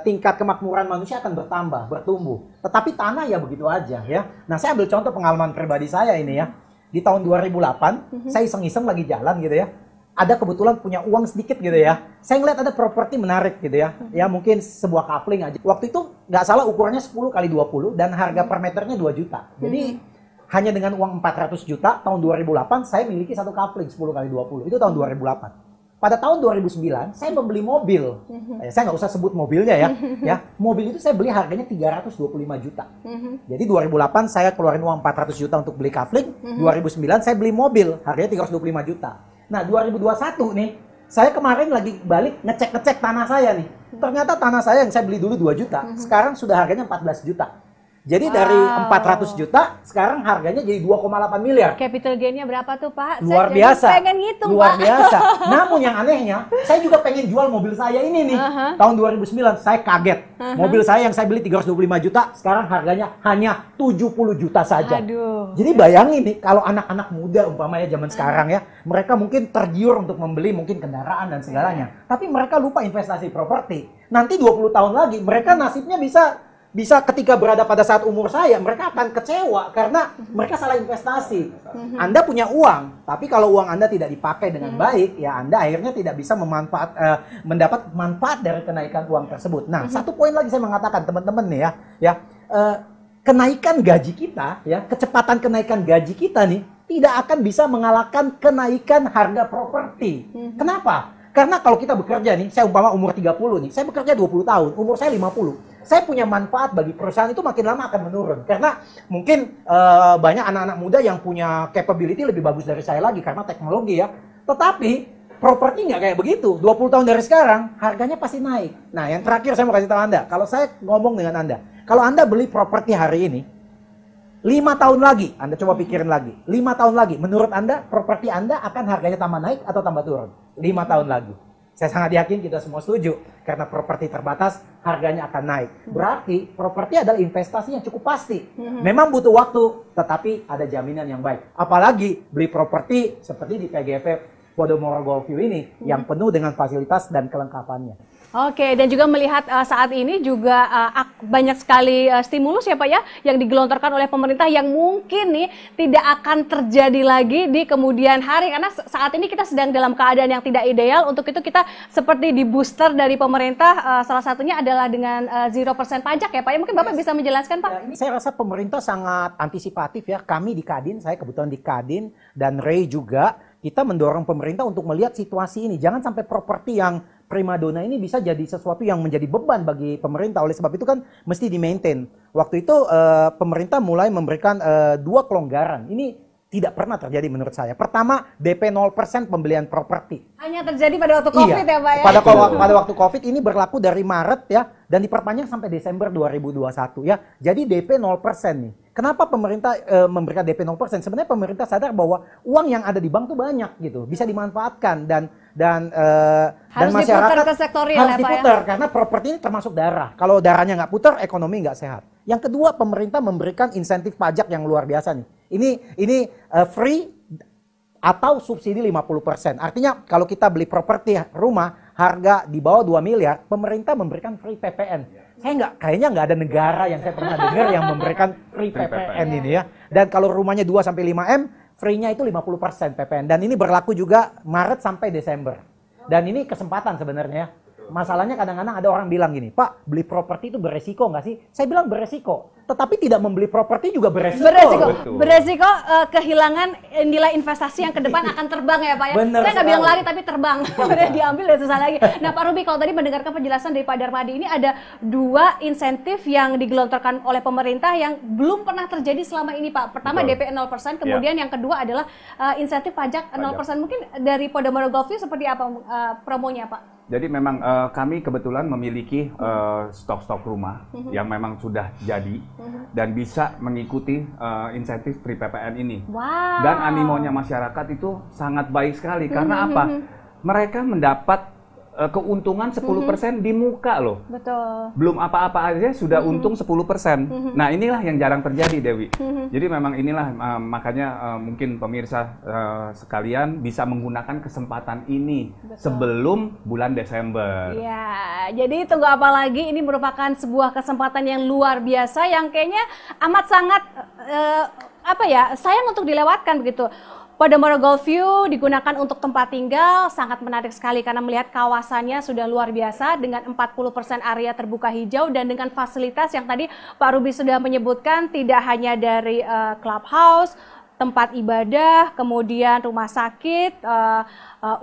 Tingkat kemakmuran manusia akan bertambah, bertumbuh. Tetapi tanah ya begitu aja ya. Nah, saya ambil contoh pengalaman pribadi saya ini ya. Di tahun 2008, saya iseng-iseng lagi jalan gitu ya. Ada kebetulan punya uang sedikit gitu ya. Saya ngeliat ada properti menarik gitu ya. Ya mungkin sebuah coupling aja. Waktu itu nggak salah ukurannya 10 kali 20 dan harga per meternya 2 juta. Jadi hanya dengan uang 400 juta tahun 2008 saya miliki satu coupling 10 kali 20. Itu tahun 2008. Pada tahun 2009 saya membeli mobil. Saya nggak usah sebut mobilnya ya. Ya, mobil itu saya beli harganya 325 juta. Jadi 2008 saya keluarin uang 400 juta untuk beli coupling. 2009 saya beli mobil harganya 325 juta. Nah, 2021 nih, saya kemarin lagi balik ngecek-ngecek tanah saya nih. Ternyata tanah saya yang saya beli dulu 2 juta, sekarang sudah harganya 14 juta. Jadi dari 400 juta, sekarang harganya jadi 2,8 miliar. Capital gain-nya berapa tuh Pak? Luar saya biasa. pengen ngitung Luar Pak. biasa. Namun yang anehnya, saya juga pengen jual mobil saya ini nih. Tahun 2009, saya kaget. Mobil saya yang saya beli 325 juta, sekarang harganya hanya 70 juta saja. Aduh. Jadi bayangin nih, kalau anak-anak muda umpamanya zaman sekarang ya, mereka mungkin tergiur untuk membeli mungkin kendaraan dan segalanya. Tapi mereka lupa investasi properti. Nanti 20 tahun lagi, mereka nasibnya bisa ketika berada pada saat umur saya, mereka akan kecewa karena mereka salah investasi. Anda punya uang, tapi kalau uang Anda tidak dipakai dengan baik, ya Anda akhirnya tidak bisa mendapat manfaat dari kenaikan uang tersebut. Nah, satu poin lagi saya mengatakan teman-teman nih kenaikan gaji kita, ya kecepatan kenaikan gaji kita nih tidak akan bisa mengalahkan kenaikan harga properti. Kenapa? Karena kalau kita bekerja nih, saya umpama umur 30 nih, saya bekerja 20 tahun, umur saya 50. Saya punya manfaat bagi perusahaan itu makin lama akan menurun. Karena mungkin banyak anak-anak muda yang punya capability lebih bagus dari saya lagi karena teknologi ya. Tetapi properti nggak kayak begitu. 20 tahun dari sekarang, harganya pasti naik. Nah, yang terakhir saya mau kasih tahu Anda. Kalau saya ngomong dengan Anda, kalau Anda beli properti hari ini, 5 tahun lagi, Anda coba pikirin lagi. 5 tahun lagi, menurut Anda, properti Anda akan harganya tambah naik atau tambah turun? 5 tahun lagi. Saya sangat yakin kita semua setuju. Karena properti terbatas, harganya akan naik. Berarti, properti adalah investasi yang cukup pasti. Memang butuh waktu, tetapi ada jaminan yang baik. Apalagi beli properti seperti di PGV Podomoro Golfview ini, yang penuh dengan fasilitas dan kelengkapannya. Oke, dan juga melihat saat ini juga banyak sekali stimulus ya Pak ya yang digelontorkan oleh pemerintah yang mungkin nih tidak akan terjadi lagi di kemudian hari karena saat ini kita sedang dalam keadaan yang tidak ideal. Untuk itu kita seperti di booster dari pemerintah, salah satunya adalah dengan 0% pajak ya Pak ya. Mungkin Bapak bisa menjelaskan Pak. Ya, ini saya rasa pemerintah sangat antisipatif ya. Kami di Kadin, saya kebetulan di Kadin dan Ray juga, kita mendorong pemerintah untuk melihat situasi ini. Jangan sampai properti yang primadona ini bisa jadi sesuatu yang menjadi beban bagi pemerintah. Oleh sebab itu kan mesti di-maintain. Waktu itu pemerintah mulai memberikan 2 kelonggaran. Ini tidak pernah terjadi menurut saya. Pertama, DP 0% pembelian properti. Hanya terjadi pada waktu COVID ya Pak ya? Pada waktu COVID ini berlaku dari Maret ya, dan diperpanjang sampai Desember 2021 ya. Jadi DP 0% nih. Kenapa pemerintah memberikan DP 0%? Sebenarnya pemerintah sadar bahwa uang yang ada di bank tuh banyak gitu, bisa dimanfaatkan dan harus masyarakat diputar ke sektor real harus ya, Pak, diputar karena properti ini termasuk darah. Kalau darahnya nggak putar, ekonomi nggak sehat. Yang kedua, pemerintah memberikan insentif pajak yang luar biasa nih. Ini free atau subsidi 50%. Artinya kalau kita beli properti rumah harga di bawah 2 miliar, pemerintah memberikan free PPN. Kayaknya nggak ada negara yang saya pernah dengar yang memberikan free PPN ini ya. Dan kalau rumahnya 2 sampai 5 M, free-nya itu 50% PPN. Dan ini berlaku juga Maret sampai Desember. Dan ini kesempatan sebenarnya ya. Masalahnya kadang-kadang ada orang bilang gini, Pak, beli properti itu beresiko nggak sih? Saya bilang beresiko. Tetapi tidak membeli properti juga beresiko. Beresiko kehilangan nilai investasi yang ke depan akan terbang ya Pak ya. Bener Saya nggak sekali. bilang lari tapi terbang. Udah diambil dan susah lagi. Nah Pak Ruby, kalau tadi mendengarkan penjelasan dari Pak Darmadi, ini ada 2 insentif yang digelontorkan oleh pemerintah yang belum pernah terjadi selama ini Pak. Pertama Betul. DP 0%, kemudian yang kedua adalah insentif pajak 0%. Mungkin dari Podomoro Golfview seperti apa promonya Pak? Jadi memang kami kebetulan memiliki stok-stok rumah yang memang sudah jadi dan bisa mengikuti insentif free PPN ini. Wow. Dan animonya masyarakat itu sangat baik sekali karena apa? Mereka mendapat keuntungan 10% di muka loh. Betul. Belum apa-apa aja sudah untung 10%. Nah inilah yang jarang terjadi Dewi. Jadi memang inilah makanya mungkin pemirsa sekalian bisa menggunakan kesempatan ini sebelum bulan Desember. Ya, jadi tunggu apa lagi? Ini merupakan sebuah kesempatan yang luar biasa yang kayaknya amat sangat sayang untuk dilewatkan begitu. Podomoro Golfview digunakan untuk tempat tinggal, sangat menarik sekali karena melihat kawasannya sudah luar biasa dengan 40% area terbuka hijau dan dengan fasilitas yang tadi Pak Ruby sudah menyebutkan, tidak hanya dari clubhouse, tempat ibadah, kemudian rumah sakit,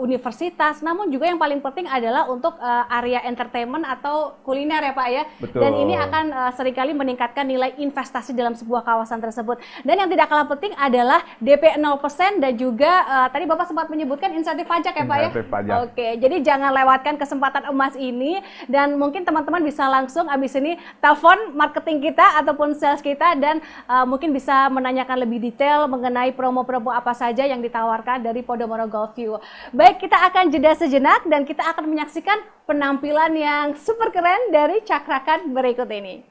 universitas, namun juga yang paling penting adalah untuk area entertainment atau kuliner ya Pak ya. Betul. Dan ini akan seringkali meningkatkan nilai investasi dalam sebuah kawasan tersebut. Dan yang tidak kalah penting adalah DP 0% dan juga tadi Bapak sempat menyebutkan insentif pajak ya Pak ya. Insentif pajak. Oke, jadi jangan lewatkan kesempatan emas ini dan mungkin teman-teman bisa langsung abis ini telepon marketing kita ataupun sales kita dan mungkin bisa menanyakan lebih detail mengenai promo-promo apa saja yang ditawarkan dari Podomoro Golfview. Baik, kita akan jeda sejenak dan kita akan menyaksikan penampilan yang super keren dari Cakrakan berikut ini.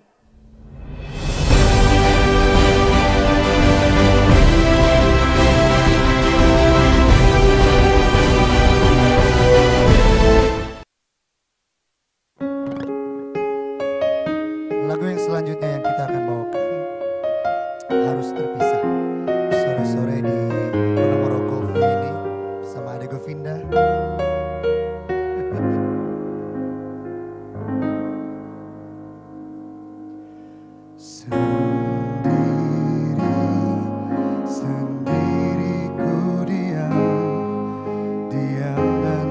Lagu yang selanjutnya yang kita akan bawakan harus terpisah. Sore-sore di Podomoro Golfview ini bersama Ade Govinda. Sendiri ku diam dan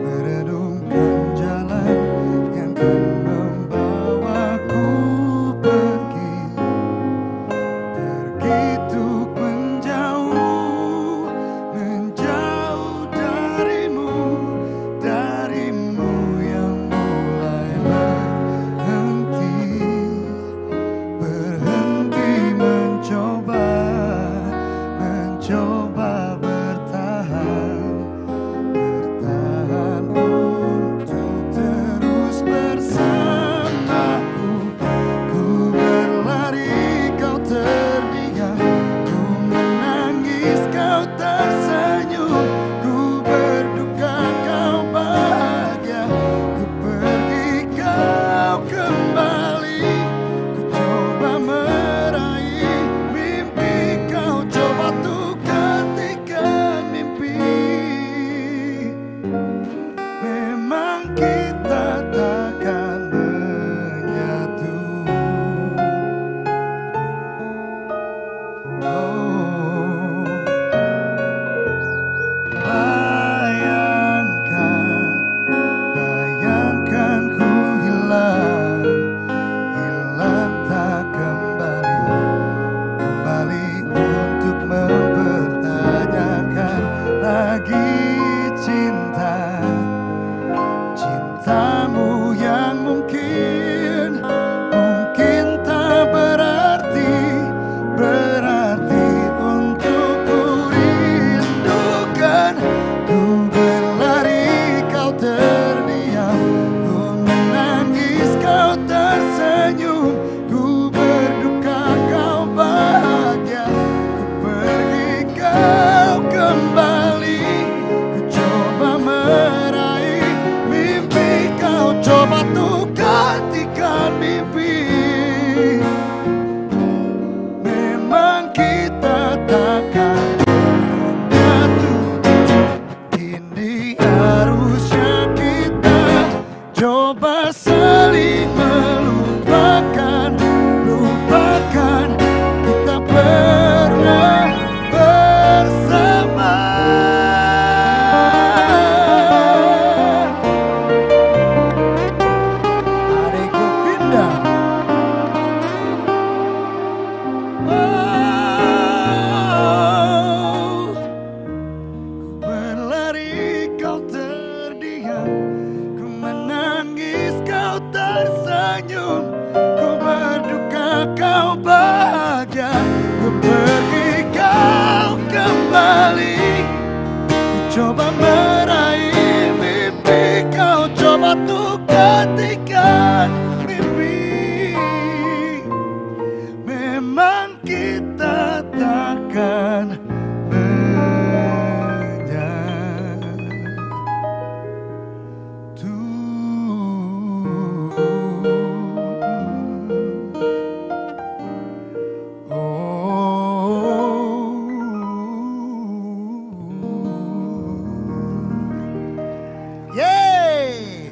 merenungkan jalan yang kan membawaku coba saling melupakan, lupakan kita pernah bersama. Adekku pindah. Oh, ku berlari kau terdiam, ku menangis kau tersenyum, ku berduka kau bahagia, ku pergi kau kembali, ku coba meraih mimpi, kau coba untuk ketikkan mimpi. Memang kita takkan Yeay!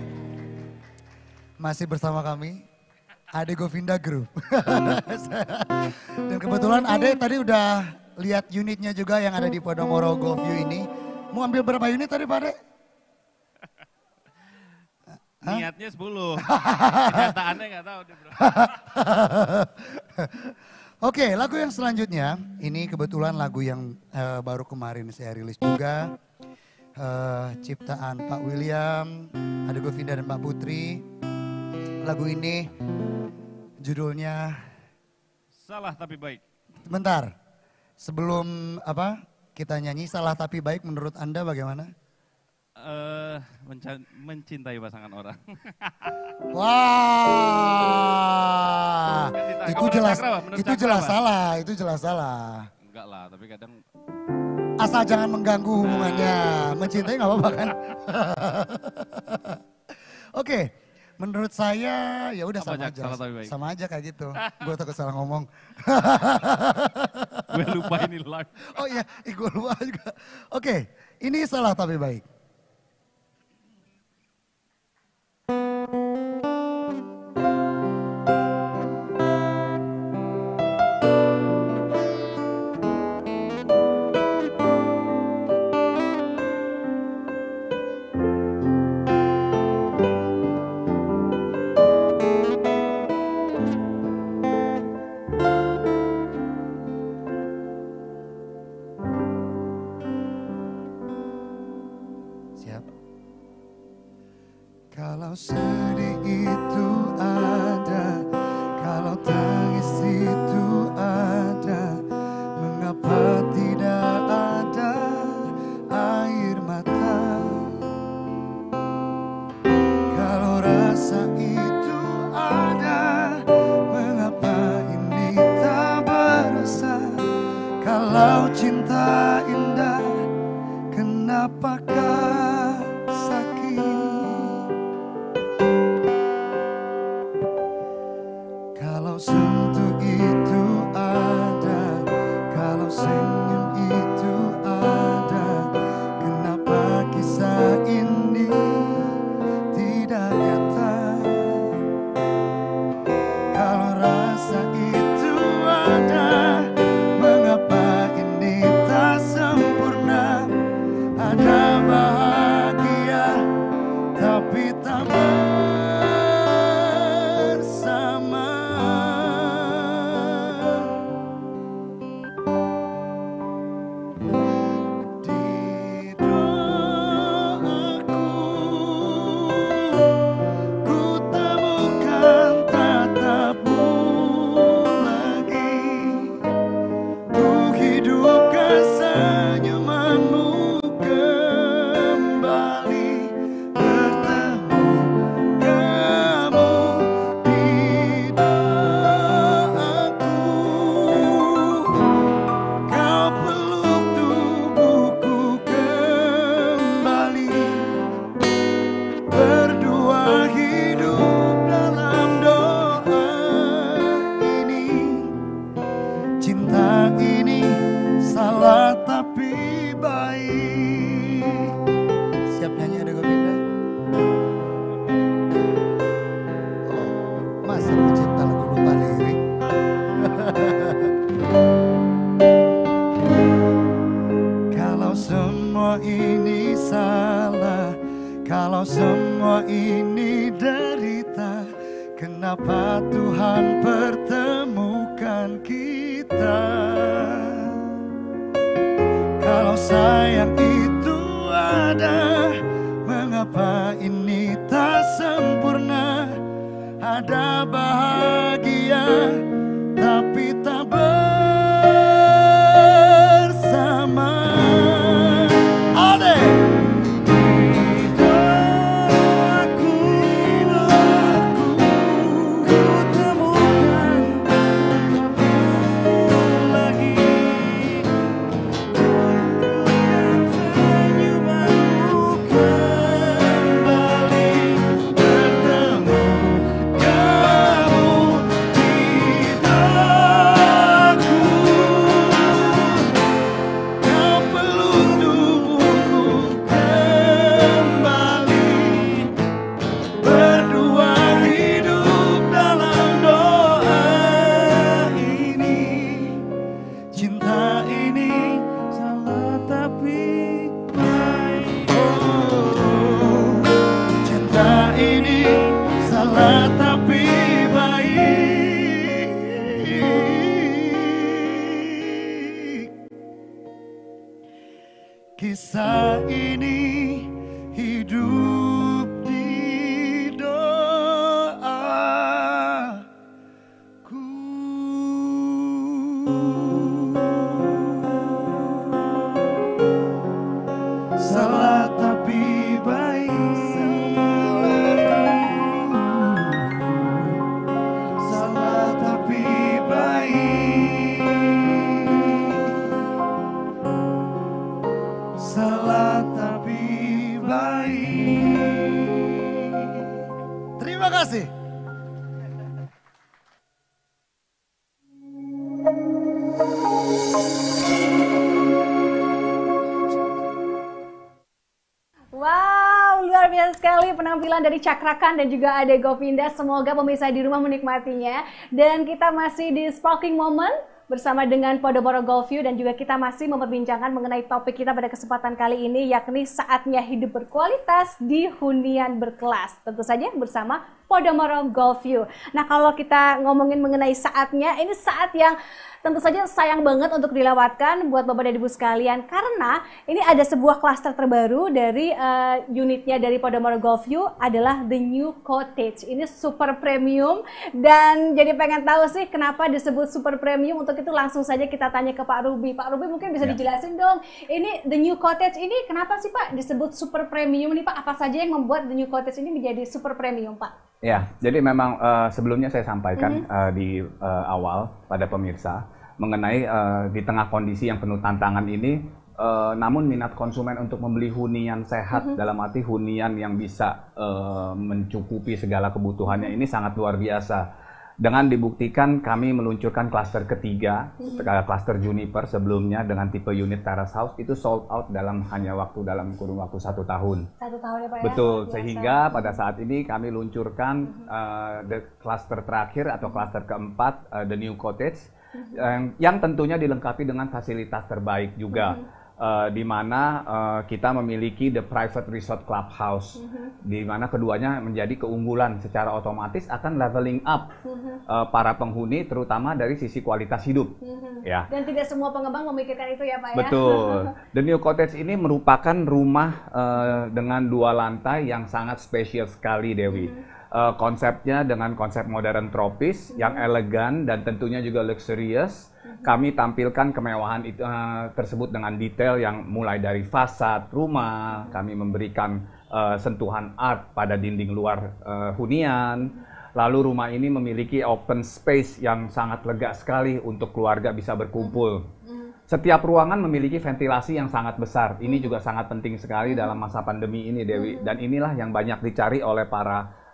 Masih bersama kami Ade Govinda Group. Dan kebetulan Ade tadi udah lihat unitnya juga yang ada di Podomoro GoView ini. Mau ambil berapa unit tadi Pak Ade? Niatnya 10. Kenyataannya nggak tahu deh bro. Oke, lagu yang selanjutnya ini kebetulan lagu yang baru kemarin saya rilis juga. Ciptaan Pak William, Ade Govinda dan Mbak Putri. Lagu ini judulnya Salah Tapi Baik. Bentar, sebelum kita nyanyi Salah Tapi Baik menurut Anda bagaimana? Mencintai pasangan orang. Wah, Kan itu menurut jelas, Cakra, menurut itu Cakra, jelas Pak. salah, itu jelas salah. Enggak lah, tapi kadang Asal jangan mengganggu hubungannya, mencintai nggak apa-apa kan? Oke, menurut saya ya udah Apa, sama Jak? aja, Salah tapi baik. sama aja kayak gitu. Gue takut salah ngomong. gue lupa ini live. Oh iya, gue lupa juga. Oke, ini Salah Tapi Baik. Siap. Kalau sedih itu ada, kalau tangis itu ada, mengapa tidak ada air mata? Kalau rasa itu ada, mengapa ini tak berasa? Kalau cinta indah, kenapakah sakit? Kalau sentuh itu ada, kalau senyum itu ada, kenapa kisah ini tidak nyata? Kalau rasa itu ada, mengapa ini tak sempurna? Ada semua ini derita, kenapa Tuhan pertemukan kita? Kalau sayang itu ada, mengapa ini tak sempurna? Ada bahagia tapi tak bersama. Ade. Kisah ini hidup di doaku. Salah tapi baik. Salah tapi baik. Salah tapi baik. Terima kasih. Wow, luar biasa sekali penampilan dari Cakrakan dan juga Ade Govinda. Semoga pemirsa di rumah menikmatinya. Dan kita masih di Sparking Moment bersama dengan Podomoro Golfview dan juga kita masih memperbincangkan mengenai topik kita pada kesempatan kali ini, yakni saatnya hidup berkualitas di hunian berkelas. Tentu saja bersama Podomoro Golfview. Nah, kalau kita ngomongin mengenai saatnya, ini saat yang tentu saja sayang banget untuk dilewatkan buat Bapak dan Ibu sekalian, karena ini ada sebuah klaster terbaru dari unitnya dari Podomoro Golfview adalah The New Cottage. Ini super premium dan jadi pengen tahu sih kenapa disebut super premium. Untuk itu langsung saja kita tanya ke Pak Ruby. Pak Ruby mungkin bisa dijelasin dong, ini The New Cottage ini kenapa sih Pak disebut super premium nih Pak? Apa saja yang membuat The New Cottage ini menjadi super premium Pak? Ya, jadi memang sebelumnya saya sampaikan di awal pada pemirsa mengenai di tengah kondisi yang penuh tantangan ini, namun minat konsumen untuk membeli hunian sehat, dalam arti hunian yang bisa mencukupi segala kebutuhannya ini sangat luar biasa. Dengan dibuktikan kami meluncurkan klaster ketiga, klaster Juniper sebelumnya dengan tipe unit Terrace House itu sold out dalam kurun waktu 1 tahun. 1 tahun ya Pak ya? Betul, sehingga pada saat ini kami luncurkan klaster terakhir atau klaster keempat, The New Cottage, yang tentunya dilengkapi dengan fasilitas terbaik juga. Di mana kita memiliki the private resort clubhouse, di mana keduanya menjadi keunggulan secara otomatis akan leveling up para penghuni, terutama dari sisi kualitas hidup. Ya. Dan tidak semua pengembang memikirkan itu ya Pak ya? Betul. The New Cottage ini merupakan rumah dengan 2 lantai yang sangat spesial sekali, Dewi. Konsepnya dengan konsep modern tropis yang elegan dan tentunya juga luxurious. Kami tampilkan kemewahan itu tersebut dengan detail yang mulai dari fasad rumah, kami memberikan sentuhan art pada dinding luar hunian. Lalu rumah ini memiliki open space yang sangat lega sekali untuk keluarga bisa berkumpul. Setiap ruangan memiliki ventilasi yang sangat besar. Ini juga sangat penting sekali dalam masa pandemi ini, Dewi. Dan inilah yang banyak dicari oleh para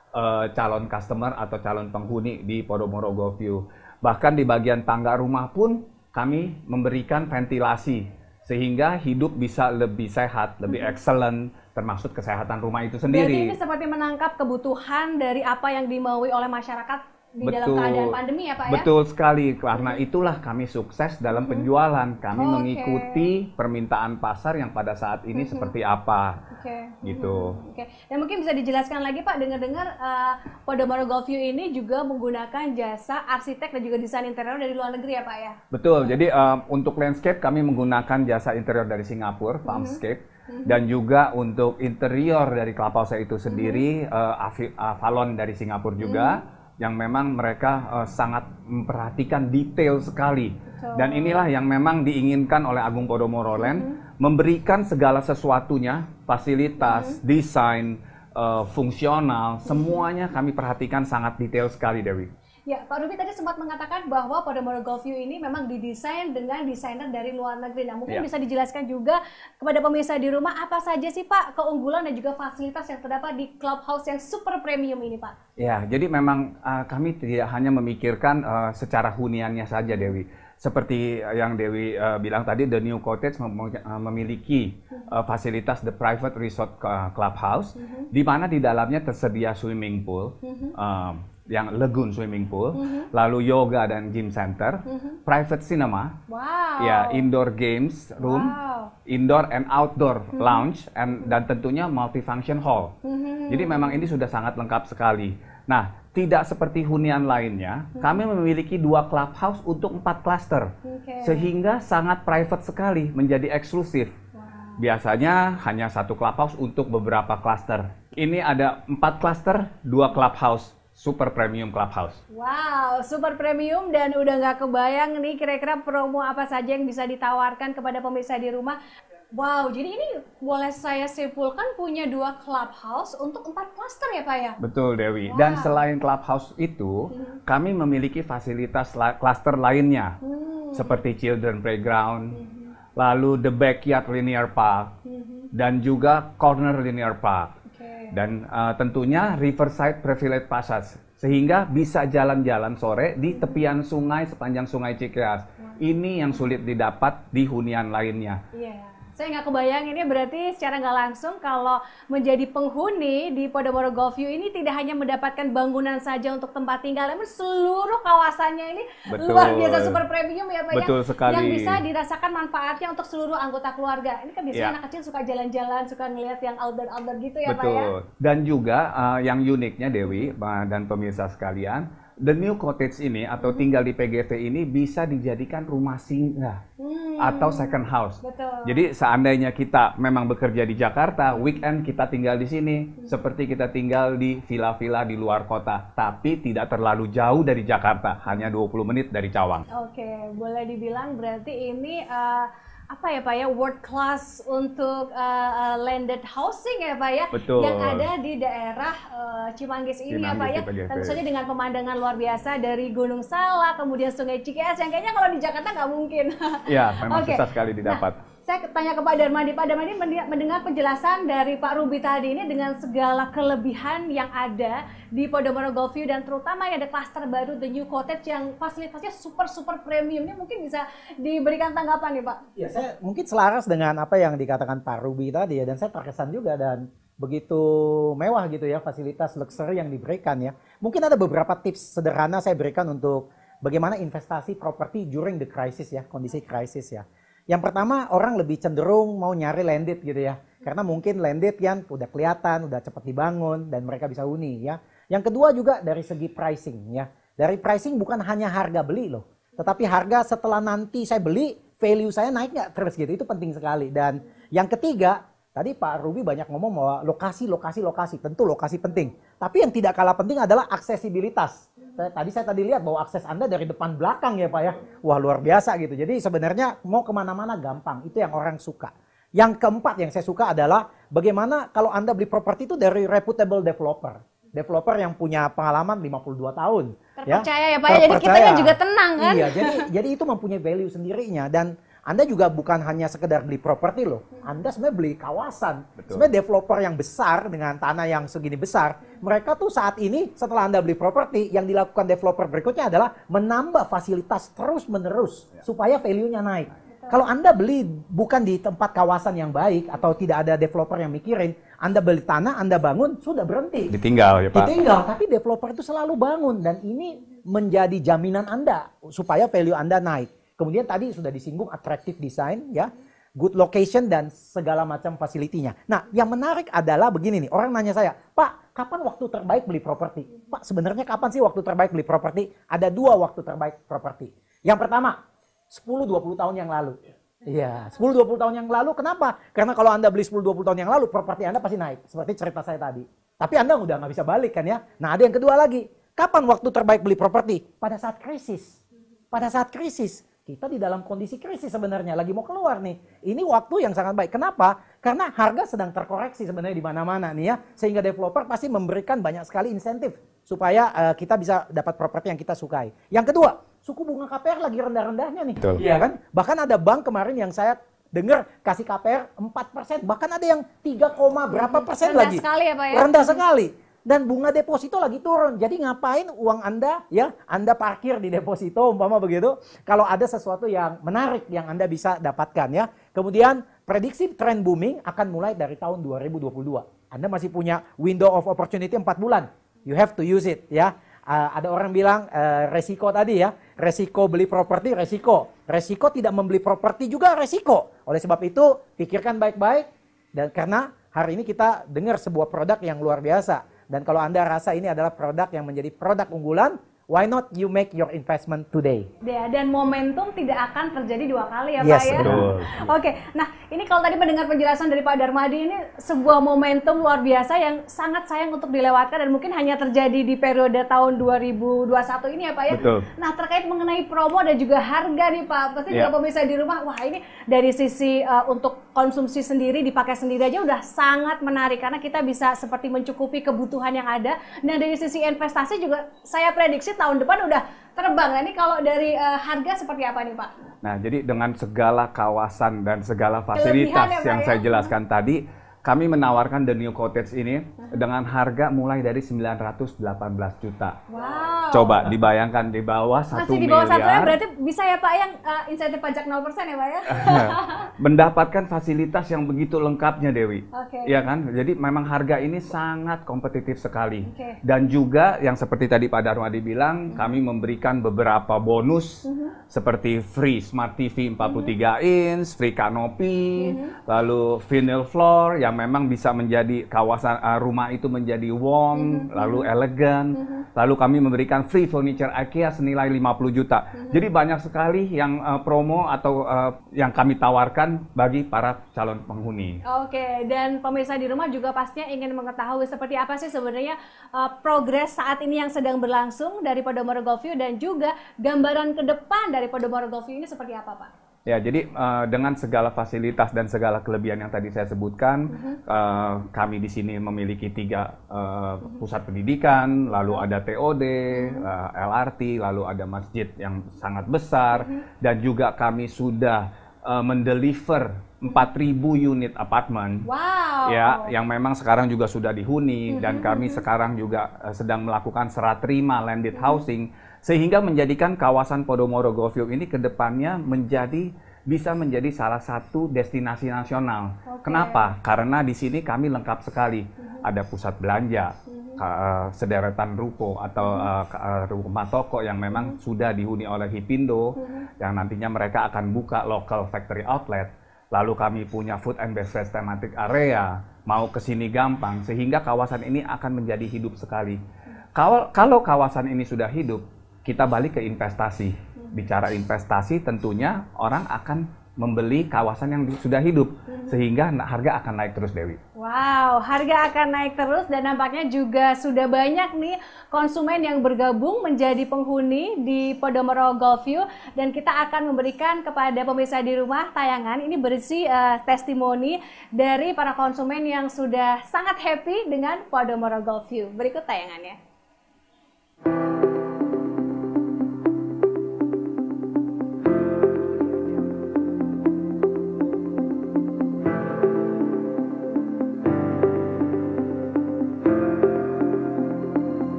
calon customer atau calon penghuni di Podomoro Golfview. Bahkan di bagian tangga rumah pun kami memberikan ventilasi sehingga hidup bisa lebih sehat, lebih excellent, termasuk kesehatan rumah itu sendiri. Jadi ini seperti menangkap kebutuhan dari apa yang dimaui oleh masyarakat di dalam keadaan pandemi ya Pak ya? Betul sekali, karena itulah kami sukses dalam penjualan. Kami mengikuti permintaan pasar yang pada saat ini seperti apa. Gitu. Dan mungkin bisa dijelaskan lagi Pak, dengar-dengar Podomoro Golf View ini juga menggunakan jasa arsitek dan juga desain interior dari luar negeri ya Pak ya? Betul, jadi untuk landscape kami menggunakan jasa interior dari Singapura, Palmscape. Dan juga untuk interior dari Clubhouse itu sendiri, Avalon dari Singapura juga. Yang memang mereka sangat memperhatikan detail sekali. Dan inilah yang memang diinginkan oleh Agung Podomoro Land, memberikan segala sesuatunya, fasilitas, desain, fungsional, semuanya kami perhatikan sangat detail sekali, Dewi. Ya, Pak Ruby tadi sempat mengatakan bahwa Podomoro Golf View ini memang didesain dengan desainer dari luar negeri. Nah, mungkin bisa dijelaskan juga kepada pemirsa di rumah apa saja sih Pak keunggulan dan juga fasilitas yang terdapat di clubhouse yang super premium ini Pak? Ya, jadi memang kami tidak hanya memikirkan secara huniannya saja, Dewi. Seperti yang Dewi bilang tadi, The New Cottage memiliki fasilitas The Private Resort Clubhouse, di mana di dalamnya tersedia swimming pool, yang lagoon swimming pool, lalu yoga dan gym center, private cinema, ya indoor games room, indoor and outdoor lounge, dan tentunya multifunction hall. Jadi memang ini sudah sangat lengkap sekali. Nah, tidak seperti hunian lainnya, kami memiliki 2 clubhouse untuk 4 cluster, sehingga sangat private sekali, menjadi eksklusif. Biasanya hanya 1 clubhouse untuk beberapa cluster. Ini ada 4 cluster, 2 clubhouse. Super premium clubhouse. Wow, super premium dan udah nggak kebayang nih kira-kira promo apa saja yang bisa ditawarkan kepada pemirsa di rumah. Wow, jadi ini boleh saya simpulkan punya 2 clubhouse untuk 4 cluster ya Pak ya? Betul Dewi. Dan selain clubhouse itu, kami memiliki fasilitas cluster lainnya. Seperti children playground, lalu the backyard linear park, dan juga corner linear park. Dan tentunya Riverside Privilege Passage, sehingga bisa jalan-jalan sore di tepian sungai sepanjang Sungai Cikeas. Ini yang sulit didapat di hunian lainnya. Saya nggak kebayang ini berarti secara nggak langsung kalau menjadi penghuni di Podomoro Golf View ini tidak hanya mendapatkan bangunan saja untuk tempat tinggal, namun seluruh kawasannya ini luar biasa super premium ya Pak. Betul sekali. Yang bisa dirasakan manfaatnya untuk seluruh anggota keluarga. Ini kan biasanya anak kecil suka jalan-jalan, suka ngelihat yang outdoor gitu ya Pak ya. Dan juga yang uniknya Dewi dan pemirsa sekalian, The New Cottage ini atau tinggal di PGV ini bisa dijadikan rumah singgah atau second house. Jadi seandainya kita memang bekerja di Jakarta, weekend kita tinggal di sini, seperti kita tinggal di villa-villa di luar kota, tapi tidak terlalu jauh dari Jakarta, hanya 20 menit dari Cawang. Oke, boleh dibilang berarti ini apa ya Pak ya, world class untuk landed housing ya Pak ya. Betul. Yang ada di daerah Cimanggis ini ya Pak ya. Tentu saja dengan pemandangan luar biasa dari Gunung Salak, kemudian Sungai Cikeas yang kayaknya kalau di Jakarta nggak mungkin. Iya, memang susah sekali didapat. Saya tanya ke Pak Darmadi. Pak Darmadi mendengar penjelasan dari Pak Ruby tadi ini dengan segala kelebihan yang ada di Podomoro Golf View dan terutama yang ada klaster baru The New Cottage yang fasilitasnya super premium. Ini mungkin bisa diberikan tanggapan nih Pak. Ya, saya mungkin selaras dengan apa yang dikatakan Pak Ruby tadi ya, dan saya terkesan juga dan begitu mewah gitu ya fasilitas luxury yang diberikan ya. Mungkin ada beberapa tips sederhana saya berikan untuk bagaimana investasi properti during the crisis ya, kondisi krisis ya. Yang pertama, orang lebih cenderung mau nyari landed gitu ya. Karena mungkin landed kan udah kelihatan, udah cepat dibangun, dan mereka bisa huni ya. Yang kedua juga dari segi pricing ya. Dari pricing bukan hanya harga beli loh. Tetapi harga setelah nanti saya beli, value saya naik nggak terus gitu. Itu penting sekali. Dan yang ketiga, tadi Pak Ruby banyak ngomong bahwa lokasi. Tentu lokasi penting. Tapi yang tidak kalah penting adalah aksesibilitas. Saya tadi lihat bahwa akses Anda dari depan belakang ya Pak ya. Wah luar biasa gitu. Jadi sebenarnya mau kemana-mana gampang. Itu yang orang suka. Yang keempat yang saya suka adalah bagaimana kalau Anda beli properti itu dari reputable developer. Developer yang punya pengalaman 52 tahun. Terpercaya ya Pak ya. Jadi kita kan juga tenang kan. Iya, jadi itu mempunyai value sendirinya. Dan Anda juga bukan hanya sekedar beli properti loh. Anda sebenarnya beli kawasan. Sebenarnya developer yang besar dengan tanah yang segini besar, mereka tuh saat ini setelah Anda beli properti, yang dilakukan developer berikutnya adalah menambah fasilitas terus-menerus supaya value-nya naik. Kalau Anda beli bukan di tempat kawasan yang baik atau tidak ada developer yang mikirin, Anda beli tanah, Anda bangun, sudah berhenti. Ditinggal ya Pak. Ditinggal, tapi developer itu selalu bangun dan ini menjadi jaminan Anda supaya value Anda naik. Kemudian tadi sudah disinggung attractive design ya, good location dan segala macam fasilitinya. Nah, yang menarik adalah begini nih, orang nanya saya, Pak, kapan waktu terbaik beli properti? Pak, sebenarnya kapan sih waktu terbaik beli properti? Ada 2 waktu terbaik properti. Yang pertama, 10-20 tahun yang lalu. Iya, 10-20 tahun yang lalu. Kenapa? Karena kalau Anda beli 10-20 tahun yang lalu, properti Anda pasti naik. Seperti cerita saya tadi. Tapi Anda udah nggak bisa balik kan ya. Nah, ada yang kedua lagi. Kapan waktu terbaik beli properti? Pada saat krisis. Pada saat krisis. Kita di dalam kondisi krisis sebenarnya. Lagi mau keluar nih. Ini waktu yang sangat baik. Kenapa? Karena harga sedang terkoreksi sebenarnya di mana-mana nih ya. Sehingga developer pasti memberikan banyak sekali insentif. Supaya kita bisa dapat properti yang kita sukai. Yang kedua, suku bunga KPR lagi rendah-rendahnya nih. Iya kan? Bahkan ada bank kemarin yang saya dengar kasih KPR 4%. Bahkan ada yang 3, berapa persen Rendah lagi. sekali ya Pak ya? Rendah sekali. Dan bunga deposito lagi turun. Jadi ngapain uang Anda ya? Anda parkir di deposito umpama begitu. Kalau ada sesuatu yang menarik yang Anda bisa dapatkan ya. Kemudian prediksi tren booming akan mulai dari tahun 2022. Anda masih punya window of opportunity 4 bulan. You have to use it ya. Ada orang bilang resiko tadi ya, resiko beli properti resiko tidak membeli properti juga resiko. Oleh sebab itu pikirkan baik-baik dan karena hari ini kita dengar sebuah produk yang luar biasa dan kalau Anda rasa ini adalah produk yang menjadi produk unggulan, why not you make your investment today? Dan momentum tidak akan terjadi 2 kali ya Yes, Pak ya. betul. Oke, nah ini kalau tadi mendengar penjelasan dari Pak Darmadi ini sebuah momentum luar biasa yang sangat sayang untuk dilewatkan dan mungkin hanya terjadi di periode tahun 2021 ini ya Pak ya. Betul. Nah terkait mengenai promo dan juga harga nih Pak, pasti juga pemirsa di rumah, wah ini dari sisi untuk konsumsi sendiri, dipakai sendiri aja udah sangat menarik karena kita bisa seperti mencukupi kebutuhan yang ada. Dan dari sisi investasi juga saya prediksi tahun depan udah terbang. Nah, ini kalau dari harga seperti apa nih Pak? Nah, jadi dengan segala kawasan dan segala fasilitas ya, Pak, yang ya? saya jelaskan tadi, kami menawarkan The New Cottage ini dengan harga mulai dari 918 juta. Wow. Coba dibayangkan di bawah 1 Masih di bawah 1 miliar. berarti bisa ya Pak yang insentif pajak 0% ya Pak ya? Mendapatkan fasilitas yang begitu lengkapnya Dewi. Oke. Iya kan? Jadi memang harga ini sangat kompetitif sekali. Oke. Dan juga yang seperti tadi Pak Darmadi bilang, kami memberikan beberapa bonus seperti free Smart TV 43 inch, free canopy, lalu vinyl floor yang memang bisa menjadi kawasan rumah itu menjadi warm, lalu elegan. Lalu kami memberikan free furniture IKEA senilai 50 juta. Jadi banyak sekali yang promo atau yang kami tawarkan bagi para calon penghuni. Oke, dan pemirsa di rumah juga pastinya ingin mengetahui seperti apa sih sebenarnya progres saat ini yang sedang berlangsung dari Podomoro Golfview dan juga gambaran ke depan dari Podomoro Golfview ini seperti apa Pak? Ya, jadi dengan segala fasilitas dan segala kelebihan yang tadi saya sebutkan, kami di sini memiliki 3 pusat pendidikan, lalu ada TOD, LRT, lalu ada masjid yang sangat besar, dan juga kami sudah mendeliver 4.000 unit apartemen. Wow. Ya, yang memang sekarang juga sudah dihuni dan kami sekarang juga sedang melakukan serah terima landed housing sehingga menjadikan kawasan Podomoro Golfview ini ke depannya bisa menjadi salah satu destinasi nasional. Kenapa? Karena di sini kami lengkap sekali. Ada pusat belanja, sederetan ruko atau rumah toko yang memang sudah dihuni oleh Hipindo yang nantinya mereka akan buka local factory outlet. Lalu kami punya food and beverage thematic area, mau ke sini gampang sehingga kawasan ini akan menjadi hidup sekali. Kalau kawasan ini sudah hidup, kita balik ke investasi. Bicara investasi tentunya orang akan membeli kawasan yang sudah hidup sehingga harga akan naik terus Dewi. Wow, harga akan naik terus dan nampaknya juga sudah banyak nih konsumen yang bergabung menjadi penghuni di Podomoro Golfview dan kita akan memberikan kepada pemirsa di rumah tayangan ini berisi testimoni dari para konsumen yang sudah sangat happy dengan Podomoro Golfview. Berikut tayangannya.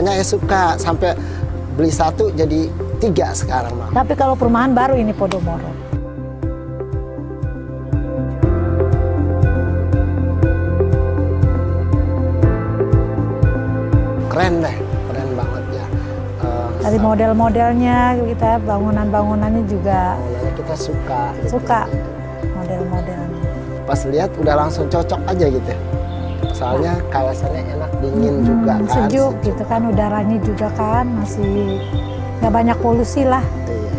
banyak yang suka sampai beli 1 jadi 3 sekarang, Mak. Tapi kalau perumahan baru ini Podomoro. Keren deh, keren banget ya. Dari model-modelnya kita, bangunan-bangunannya juga Kita suka. Gitu. suka model-modelnya. Pas lihat udah langsung cocok aja gitu. Soalnya kawasannya enak, dingin juga kan. Sejuk gitu kan, udaranya juga kan masih nggak banyak polusi lah. Iya.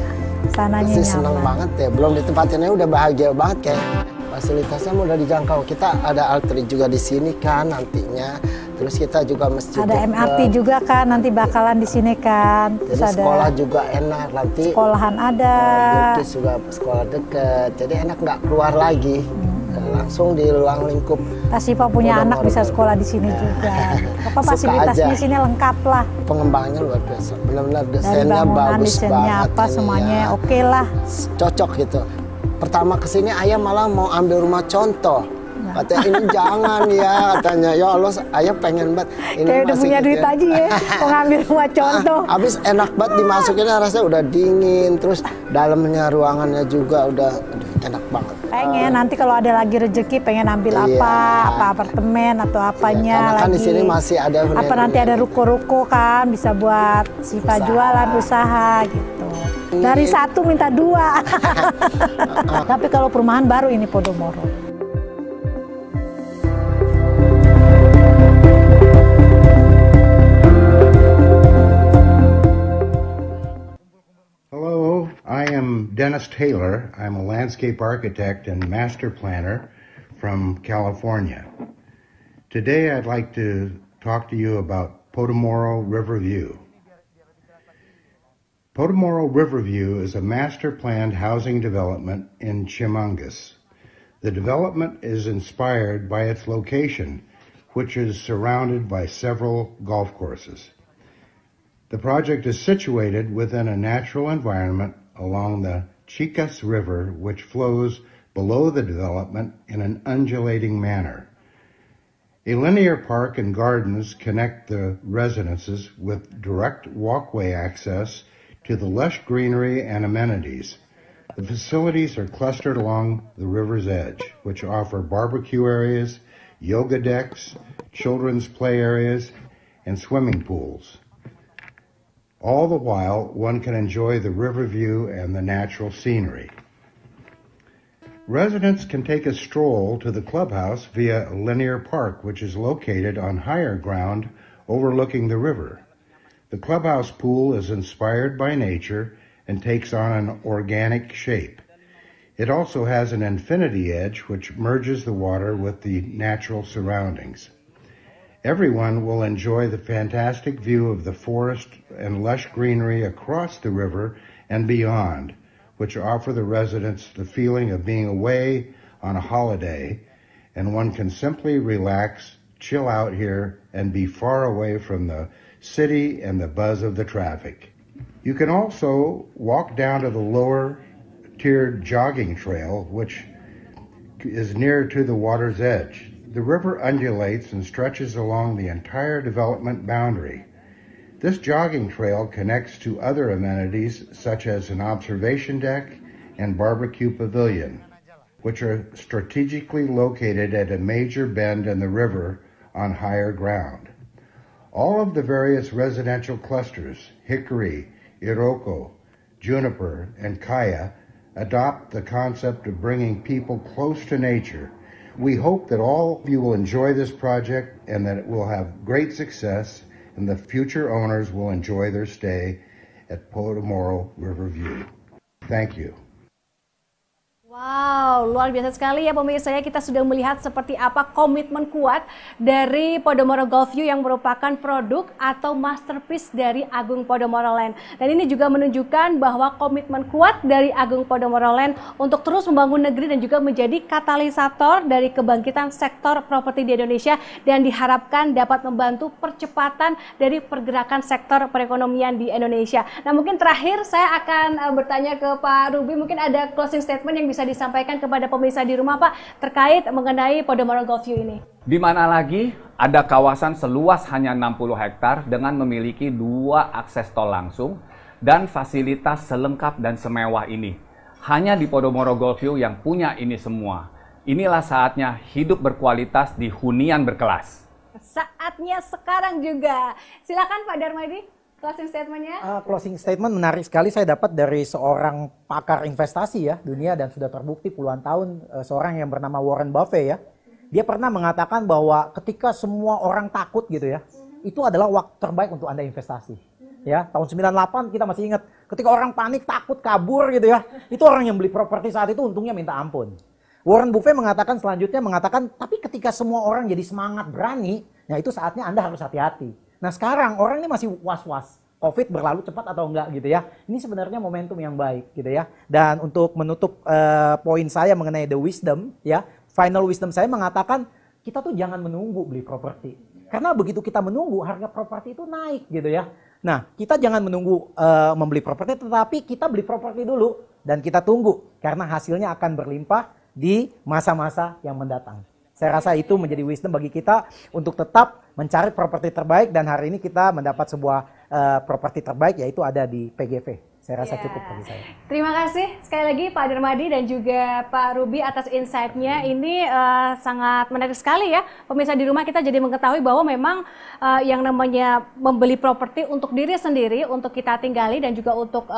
Sananya Pasti nyaman. seneng banget ya. Belum ditempatinnya udah bahagia banget kayak. Fasilitasnya mudah dijangkau. Kita ada altri juga di sini kan nantinya. Terus kita juga masjid. Ada MRT juga kan, nanti bakalan di sini kan. Terus Jadi ada sekolah juga enak nanti. sekolahan ada. Terus juga sekolah deket. Jadi enak nggak keluar lagi. Langsung di ruang lingkup. Tasyifa punya anak Podomoro. bisa sekolah di sini juga. Apa Suka fasilitasnya aja. di sini lengkap lah. Pengembangannya luar biasa. Benar-benar Dari desainnya bangunan, bagus desainnya banget. apa ini semuanya ya. oke lah. Cocok gitu. Pertama kesini ayah malah mau ambil rumah contoh. Katanya ini jangan ya, katanya ya Allah ayah pengen banget. Ini Kayak udah masih punya gitu duit ya. aja ya, mau ngambil rumah contoh. Habis enak banget dimasukinnya rasanya udah dingin, terus dalamnya ruangannya juga udah aduh, enak banget. Pengen nanti kalau ada lagi rezeki pengen ambil Iya. apa apartemen atau apanya Karena lagi. kan di sini masih ada apa nanti ada ruko-ruko kan bisa buat Siva jualan usaha gitu. Dari 1 minta 2. Tapi kalau perumahan baru ini Podomoro. Hello, I am Dennis Taylor. I'm a landscape architect and master planner from California. Today I'd like to talk to you about Podomoro Riverview. Podomoro Riverview is a master planned housing development in Chimangis. The development is inspired by its location, which is surrounded by several golf courses. The project is situated within a natural environment along the Chicas River, which flows below the development in an undulating manner. A linear park and gardens connect the residences with direct walkway access to the lush greenery and amenities. The facilities are clustered along the river's edge, which offer barbecue areas, yoga decks, children's play areas, and swimming pools. All the while, one can enjoy the river view and the natural scenery. Residents can take a stroll to the clubhouse via a linear park, which is located on higher ground overlooking the river. The clubhouse pool is inspired by nature and takes on an organic shape. It also has an infinity edge which merges the water with the natural surroundings. Everyone will enjoy the fantastic view of the forest and lush greenery across the river and beyond, which offer the residents the feeling of being away on a holiday, and one can simply relax, chill out here, and be far away from the city and the buzz of the traffic. You can also walk down to the lower tiered jogging trail, which is near to the water's edge. The river undulates and stretches along the entire development boundary. This jogging trail connects to other amenities such as an observation deck and barbecue pavilion, which are strategically located at a major bend in the river on higher ground. All of the various residential clusters, Hickory, Iroko, Juniper, and Kaya, adopt the concept of bringing people close to nature. We hope that all of you will enjoy this project and that it will have great success and the future owners will enjoy their stay at Podomoro Riverview. Thank you. Wow, luar biasa sekali ya pemirsa ya, kita sudah melihat seperti apa komitmen kuat dari Podomoro Golf View yang merupakan produk atau masterpiece dari Agung Podomoro Land. Dan ini juga menunjukkan bahwa komitmen kuat dari Agung Podomoro Land untuk terus membangun negeri dan juga menjadi katalisator dari kebangkitan sektor properti di Indonesia dan diharapkan dapat membantu percepatan dari pergerakan sektor perekonomian di Indonesia. Nah mungkin terakhir saya akan bertanya ke Pak Ruby, mungkin ada closing statement yang bisa bisa disampaikan kepada pemirsa di rumah Pak terkait mengenai Podomoro Golf View ini? Di mana lagi ada kawasan seluas hanya 60 hektar dengan memiliki 2 akses tol langsung dan fasilitas selengkap dan semewah ini. Hanya di Podomoro Golf View yang punya ini semua. Inilah saatnya hidup berkualitas di hunian berkelas. Saatnya sekarang juga. Silakan Pak Darmadi, closing statement-nya. Closing statement menarik sekali saya dapat dari seorang pakar investasi ya dunia dan sudah terbukti puluhan tahun, seorang yang bernama Warren Buffett ya. Dia pernah mengatakan bahwa ketika semua orang takut gitu ya, itu adalah waktu terbaik untuk Anda investasi. Ya, tahun 98 kita masih ingat, ketika orang panik, takut, kabur gitu ya, itu orang yang beli properti saat itu untungnya minta ampun. Warren Buffett mengatakan selanjutnya, tapi ketika semua orang jadi semangat berani, ya itu saatnya Anda harus hati-hati. Nah sekarang orang ini masih was-was, COVID berlalu cepat atau enggak gitu ya. Ini sebenarnya momentum yang baik gitu ya. Dan untuk menutup poin saya mengenai the wisdom ya, final wisdom saya mengatakan kita tuh jangan menunggu beli properti. Karena begitu kita menunggu harga properti itu naik gitu ya. Nah kita jangan menunggu membeli properti, tetapi kita beli properti dulu dan kita tunggu. Karena hasilnya akan berlimpah di masa-masa yang mendatang. Saya rasa itu menjadi wisdom bagi kita untuk tetap mencari properti terbaik dan hari ini kita mendapat sebuah properti terbaik yaitu ada di PGV. Saya rasa cukup bagi saya. Terima kasih sekali lagi Pak Darmadi dan juga Pak Ruby atas insight-nya. Ini sangat menarik sekali ya. Pemirsa di rumah kita jadi mengetahui bahwa memang yang namanya membeli properti untuk diri sendiri, untuk kita tinggali dan juga untuk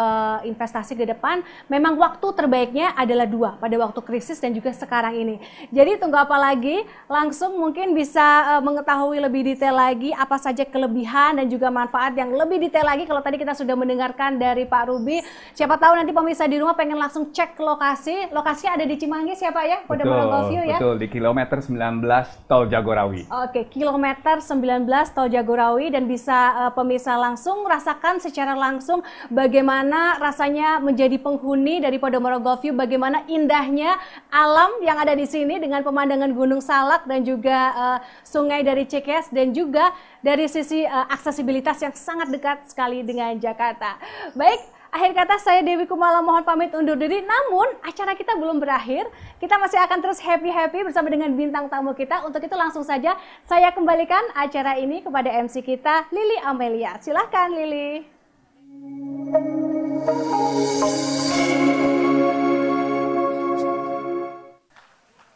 investasi ke depan, memang waktu terbaiknya adalah 2, pada waktu krisis dan juga sekarang ini. Jadi tunggu apa lagi? Langsung mungkin bisa mengetahui lebih detail lagi apa saja kelebihan dan juga manfaat yang lebih detail lagi kalau tadi kita sudah mendengarkan dari Pak Ruby. Siapa tahu nanti pemirsa di rumah pengen langsung cek ke lokasi. Lokasinya ada di Cimanggis ya Pak ya? Podomoro Golf View ya? Betul, di kilometer 19 Tol Jagorawi. Oke, kilometer 19 Tol Jagorawi dan bisa pemirsa langsung rasakan secara langsung bagaimana rasanya menjadi penghuni dari Podomoro Golf View, bagaimana indahnya alam yang ada di sini dengan pemandangan Gunung Salak dan juga sungai dari Cikeas dan juga dari sisi aksesibilitas yang sangat dekat sekali dengan Jakarta. Baik, akhir kata saya Dewi Kumala mohon pamit undur diri, namun acara kita belum berakhir. Kita masih akan terus happy-happy bersama dengan bintang tamu kita. Untuk itu langsung saja saya kembalikan acara ini kepada MC kita, Lili Amelia. Silahkan Lili.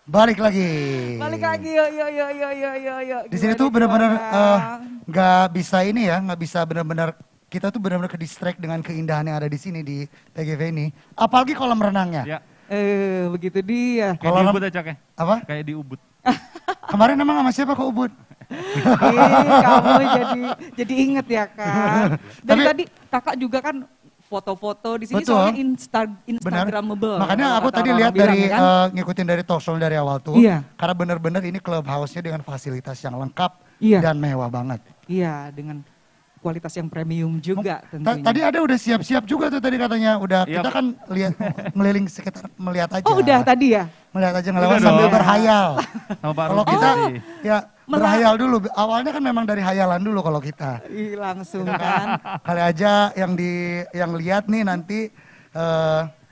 Balik lagi, yuk. Di sini tuh benar-benar nggak bisa ini ya, nggak bisa benar-benar kita tuh benar-benar ke distract dengan keindahan yang ada di sini di PGV ini. Apalagi kolam renangnya. Ya. Begitu dia. Kayak di Ubud aja kayak. Apa? Kayak di Ubud. Kemarin emang sama siapa kok Ubud? Kamu jadi inget ya kan. Dari tadi kakak juga kan foto-foto di sini. Betul. Soalnya Instagramable. Makanya aku tadi lihat dari kan? Ngikutin dari talk show dari awal tuh. Iya. Karena benar-benar ini clubhouse-nya dengan fasilitas yang lengkap dan mewah banget. Iya, dengan kualitas yang premium juga tentunya. Tadi ada udah siap-siap juga tuh tadi katanya. Udah kita kan lihat ngeliling sekitar melihat aja. Oh udah tadi ya? Melihat aja ngelewat sambil berhayal. Kalau kita ya berhayal dulu. Awalnya kan memang dari hayalan dulu kalau kita. Langsung kan. Kali aja yang lihat nih nanti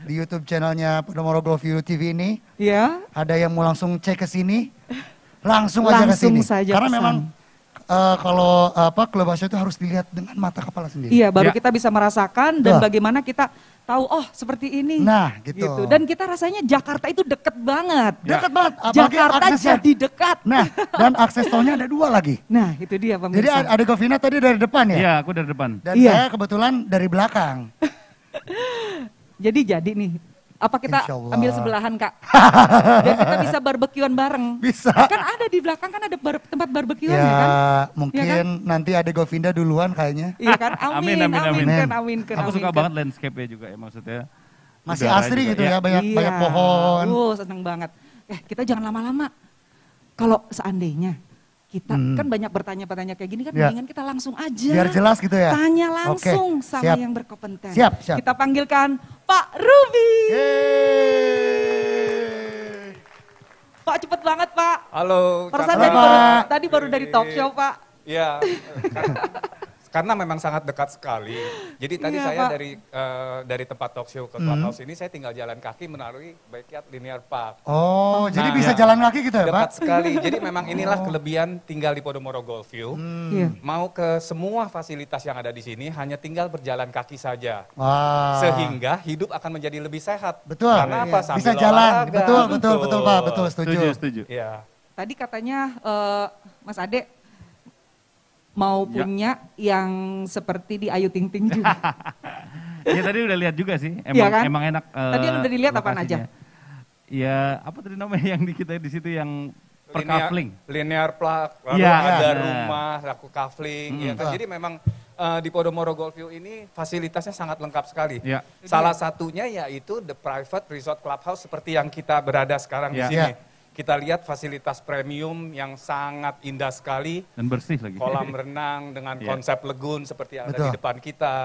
di YouTube channelnya Podomoro Golf View TV ini. Iya. Ada yang mau langsung cek ke sini. Langsung aja ke sini. Karena memang kalau clubhouse itu harus dilihat dengan mata kepala sendiri. Iya, baru kita bisa merasakan dan bagaimana kita tahu seperti ini. Nah, gitu. Dan kita rasanya Jakarta itu deket banget. Deket banget. Jakarta jadi dekat. Nah, dan akses tolnya ada 2 lagi. Nah, itu dia pemirsa. Jadi ada Govina tadi dari depan ya? Iya, aku dari depan. Dan saya kebetulan dari belakang. Jadi nih. Apa kita ambil sebelahan Kak? Biar kita bisa barbekyuan bareng. Bisa. Kan ada di belakang kan ada tempat barbekyuan ya kan? Mungkin ya kan? Nanti ada Govinda duluan kayaknya. Iya kan? Amin. Aku suka banget landscape-nya juga ya maksudnya. Masih asri gitu ya, banyak pohon. Seneng banget. Kita jangan lama-lama. Kalau seandainya kita kan banyak bertanya-bertanya kayak gini kan, mendingan kita langsung aja. Biar jelas gitu ya. Tanya langsung sama yang berkompeten. Siap. Kita panggilkan Pak Ruby. Pak cepet banget Pak. Halo. Perasaan tadi baru dari talk show Pak. Iya. Karena memang sangat dekat sekali. Jadi tadi Iya, saya Pak. dari tempat talk show ke clubhouse ini saya tinggal jalan kaki melalui Backyard Linear Park. Oh, jadi Nah, bisa ya. jalan kaki gitu ya, Pak? Dekat sekali. Jadi memang inilah kelebihan tinggal di Podomoro Golf View. Iya. Mau ke semua fasilitas yang ada di sini hanya tinggal berjalan kaki saja. Wah. Sehingga hidup akan menjadi lebih sehat. Betul. Karena apa? Iya. Sambil Bisa jalan. olahraga. Betul Pak, betul, setuju. Setuju. Iya. Tadi katanya Mas Ade mau Ya. punya yang seperti di Ayu Ting Ting juga. Ya tadi udah lihat juga sih, Iya kan? emang enak. Tadi udah dilihat apaan aja? Ya apa tadi namanya yang di kita di situ yang perkafling. Linear Park, lalu Iya, ada iya. rumah, laku kafling, ya kan. Jadi memang di Podomoro Golf View ini fasilitasnya sangat lengkap sekali. Ya. Salah satunya yaitu the private resort clubhouse seperti yang kita berada sekarang di Ya. sini. Ya. Kita lihat fasilitas premium yang sangat indah sekali. Dan bersih lagi. Kolam renang dengan Ya. konsep lagoon seperti yang ada Betul. di depan kita.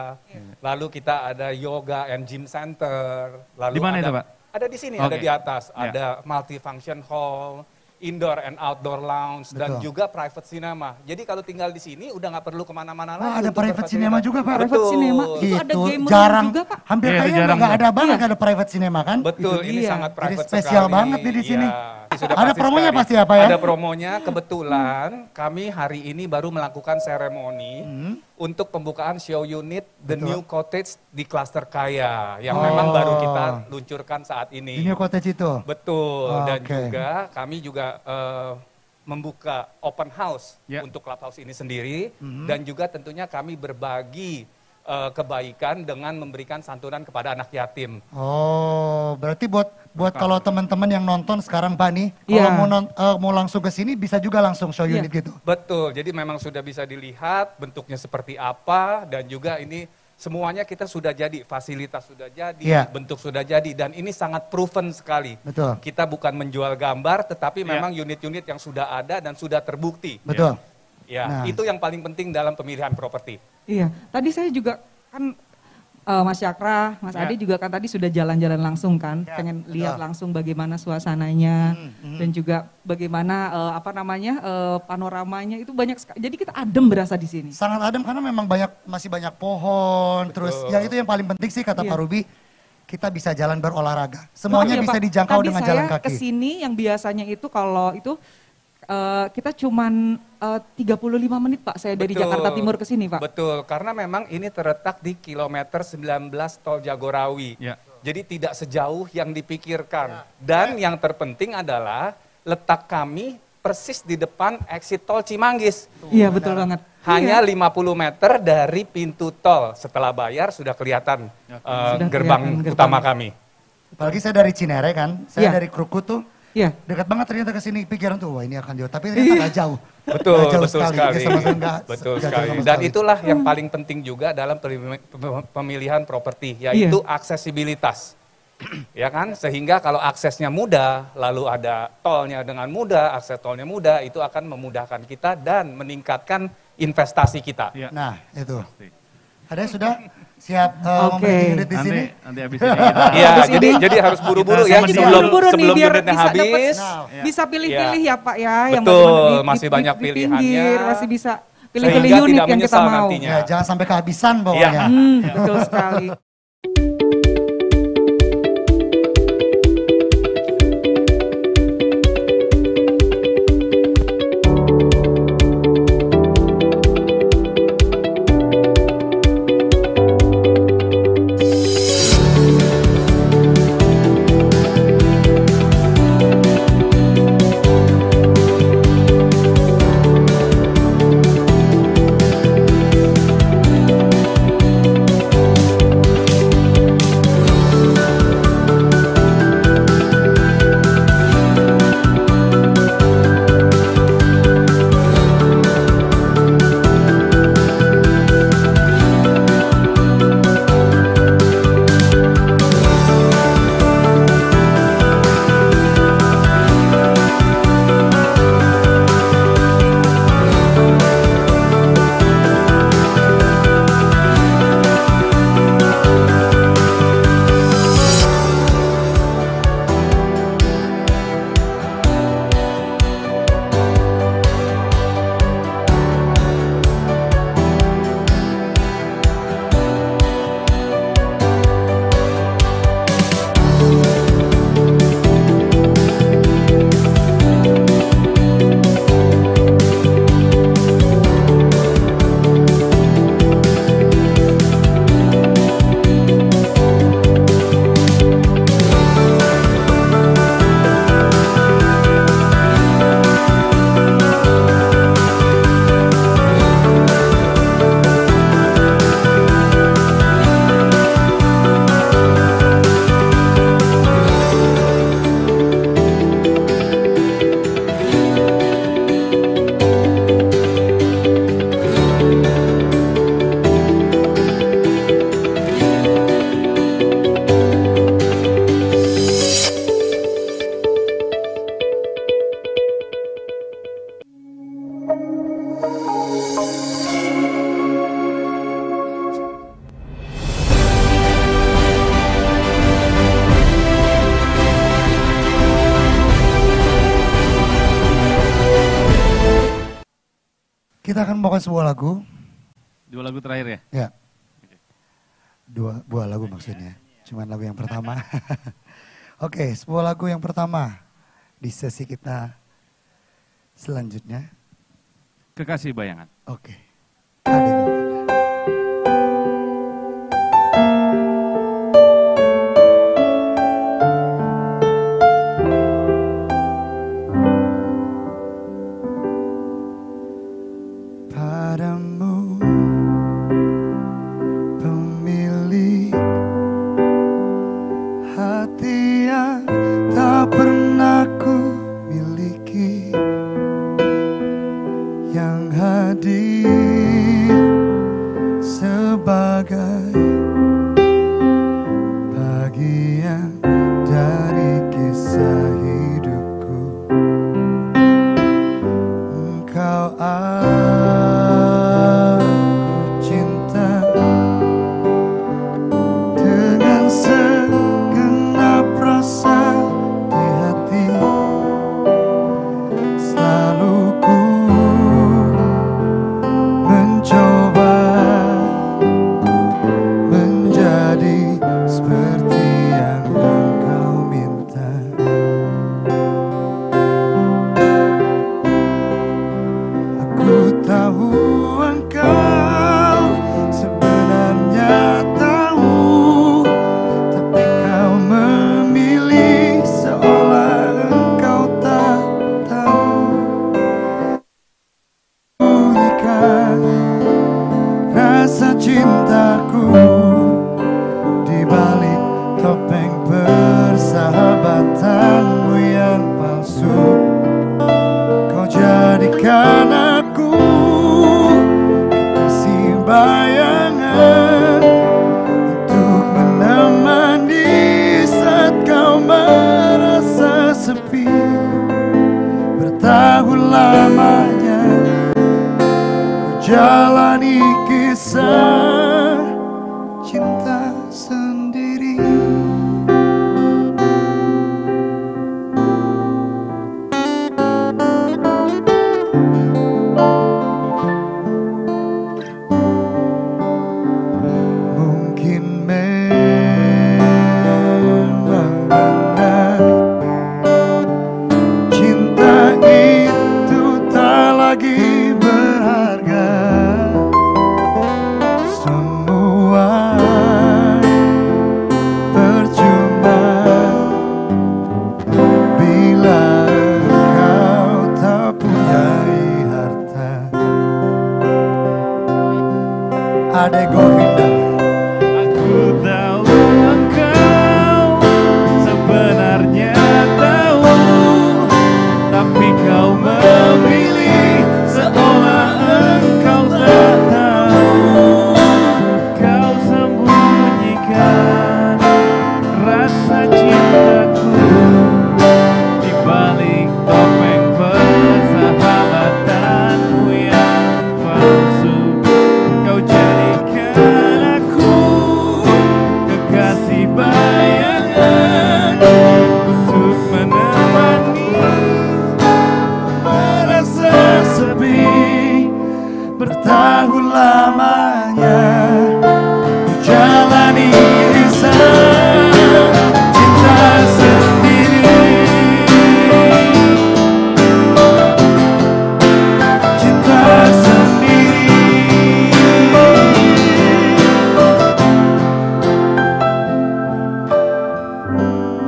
Lalu kita ada yoga and gym center. Lalu Di mana ada, itu, Pak? Ada di sini, Oke. ada di atas. Ya. Ada multifunction hall, indoor and outdoor lounge, dan Betul. juga private cinema. Jadi kalau tinggal di sini udah nggak perlu kemana-mana lagi. Oh, ada untuk private berfasilitas. cinema juga, Pak? Private cinema. Itu ada Itu gamer jarang, juga, Pak. hampir Iya, itu kayaknya jarang, nggak Pak. ada banget, nggak ada private cinema kan? Betul, Itu ini dia. sangat Jadi private spesial sekali. banget nih di sini. Iya, sudah Ada pasti promonya sekali. pasti apa ya? Ada promonya, kebetulan kami hari ini baru melakukan seremoni untuk pembukaan show unit The Betul. New Cottage di Cluster Kaya yang Oh. memang baru kita luncurkan saat Di ini. New Cottage itu. Betul, dan Oke. juga kami juga membuka open house Ya. untuk clubhouse ini sendiri dan juga tentunya kami berbagi kebaikan dengan memberikan santunan kepada anak yatim. Oh, berarti buat kalau teman-teman yang nonton sekarang Pak nih, Iya. kalau mau langsung ke sini bisa juga langsung show Iya. unit gitu. Betul, jadi memang sudah bisa dilihat bentuknya seperti apa dan juga ini semuanya kita sudah jadi, fasilitas sudah jadi, Iya. bentuk sudah jadi dan ini sangat proven sekali. Betul. Kita bukan menjual gambar tetapi Iya. memang unit-unit yang sudah ada dan sudah terbukti. Betul. Ya, Nah. itu yang paling penting dalam pemilihan properti. Iya, tadi saya juga kan Mas Syakra, Mas Ya. Ade juga kan tadi sudah jalan-jalan langsung kan, Ya, pengen betul. lihat langsung bagaimana suasananya dan juga bagaimana panoramanya itu banyak sekali. Jadi kita adem berasa di sini. Sangat adem karena memang masih banyak pohon. Terus yang itu yang paling penting sih kata Iya. Pak Ruby, kita bisa jalan berolahraga. Semuanya Oh, iya, bisa Pak. dijangkau Tadi dengan jalan saya kaki. kesini yang biasanya itu kalau itu kita cuman 35 menit Pak, saya dari Betul. Jakarta Timur ke sini Pak. Betul, karena memang ini terletak di kilometer 19 Tol Jagorawi. Ya. Jadi tidak sejauh yang dipikirkan. Dan yang terpenting adalah letak kami persis di depan exit tol Cimanggis. Iya betul banget. Hanya Iya. 50 meter dari pintu tol. Setelah bayar sudah kelihatan Sudah gerbang kelihatan utama gerbang. kami. Apalagi saya dari Cinere kan, saya Iya. dari Krukut tuh. Iya. Dekat banget ternyata ke sini, pikiran tuh wah ini akan jauh, tapi ternyata nggak jauh. Betul, Nggak jauh betul sekali. Ya, sama-sama nggak- Betul nggak jauh sekali. sama Dan sekali. itulah yang paling penting juga dalam pemilihan properti, yaitu Iya. aksesibilitas. Ya kan? Sehingga kalau aksesnya mudah, lalu ada tolnya dengan mudah, akses tolnya mudah, itu akan memudahkan kita dan meningkatkan investasi kita. Ya. Nah, itu. Ada yang sudah siap Oke. membeli unit di sini? Nanti habis ini kita Iya, Habis ini. jadi harus buru-buru Kita ya sama sebelum buru-buru nih, sebelum biar unitnya bisa dapet- habis. Nah, Ya. Bisa pilih-pilih ya Pak ya. yang Betul, bagaimana masih banyak di pilihannya. pinggir, masih bisa pilih-pilih Sehingga unit tidak yang kita menyesal mau. nantinya. Ya, jangan sampai kehabisan pokoknya. Betul sekali. Kita akan membawakan sebuah lagu. 2 lagu terakhir ya? Ya. 2 buah lagu maksudnya. Cuman lagu yang pertama. Oke, sebuah lagu yang pertama di sesi kita selanjutnya. Kekasih Bayangan. Oke. Padamu pemilik hati yang tak pernah ku miliki, yang hadir sebagai bagian dari kisah hidupku. Engkau aku cinta dengan segenap rasa di hati. Selalu ku mencoba menjadi seperti yang engkau minta. Aku tahu engkau sebenarnya tahu, tapi kau memilih seolah engkau tak tahu. Bunyikan rasa cintaku di balik topeng persahabatanmu yang palsu. Kau jadikan aku kekasih bayangan untuk menemani saat kau merasa sepi. Bertahun lamanya ku jalani kisah cinta sendiri. Mungkin memang benar cinta itu tak lagi berharga. Semua percuma bila engkau tak punyai harta. Ade Govinda. Aku tahu engkau sebenarnya tahu, tapi kau memilih seolah engkau tak tahu. Kau sembunyikan rasa cintaku di balik topeng persahabatanmu yang palsu. Kau jadikan aku kekasih bayangan untuk menemani merasa sepi. Bertahun lamanya ku jalani kisah cinta sendiri. Cinta sendiri.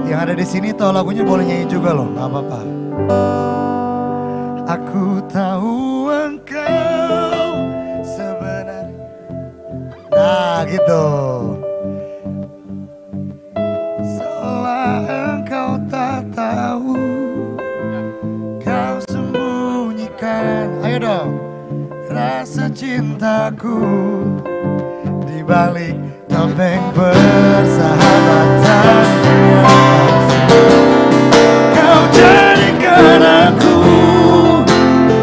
Yang ada di sini tahu lagunya boleh nyanyi juga loh, nggak apa-apa. Aku tahu engkau sebenarnya. Nah gitu. Seolah engkau tak tahu, kau sembunyikan. Ayo dong. Rasa cintaku di balik topeng persahabatan yang palsu. Kau jadikan aku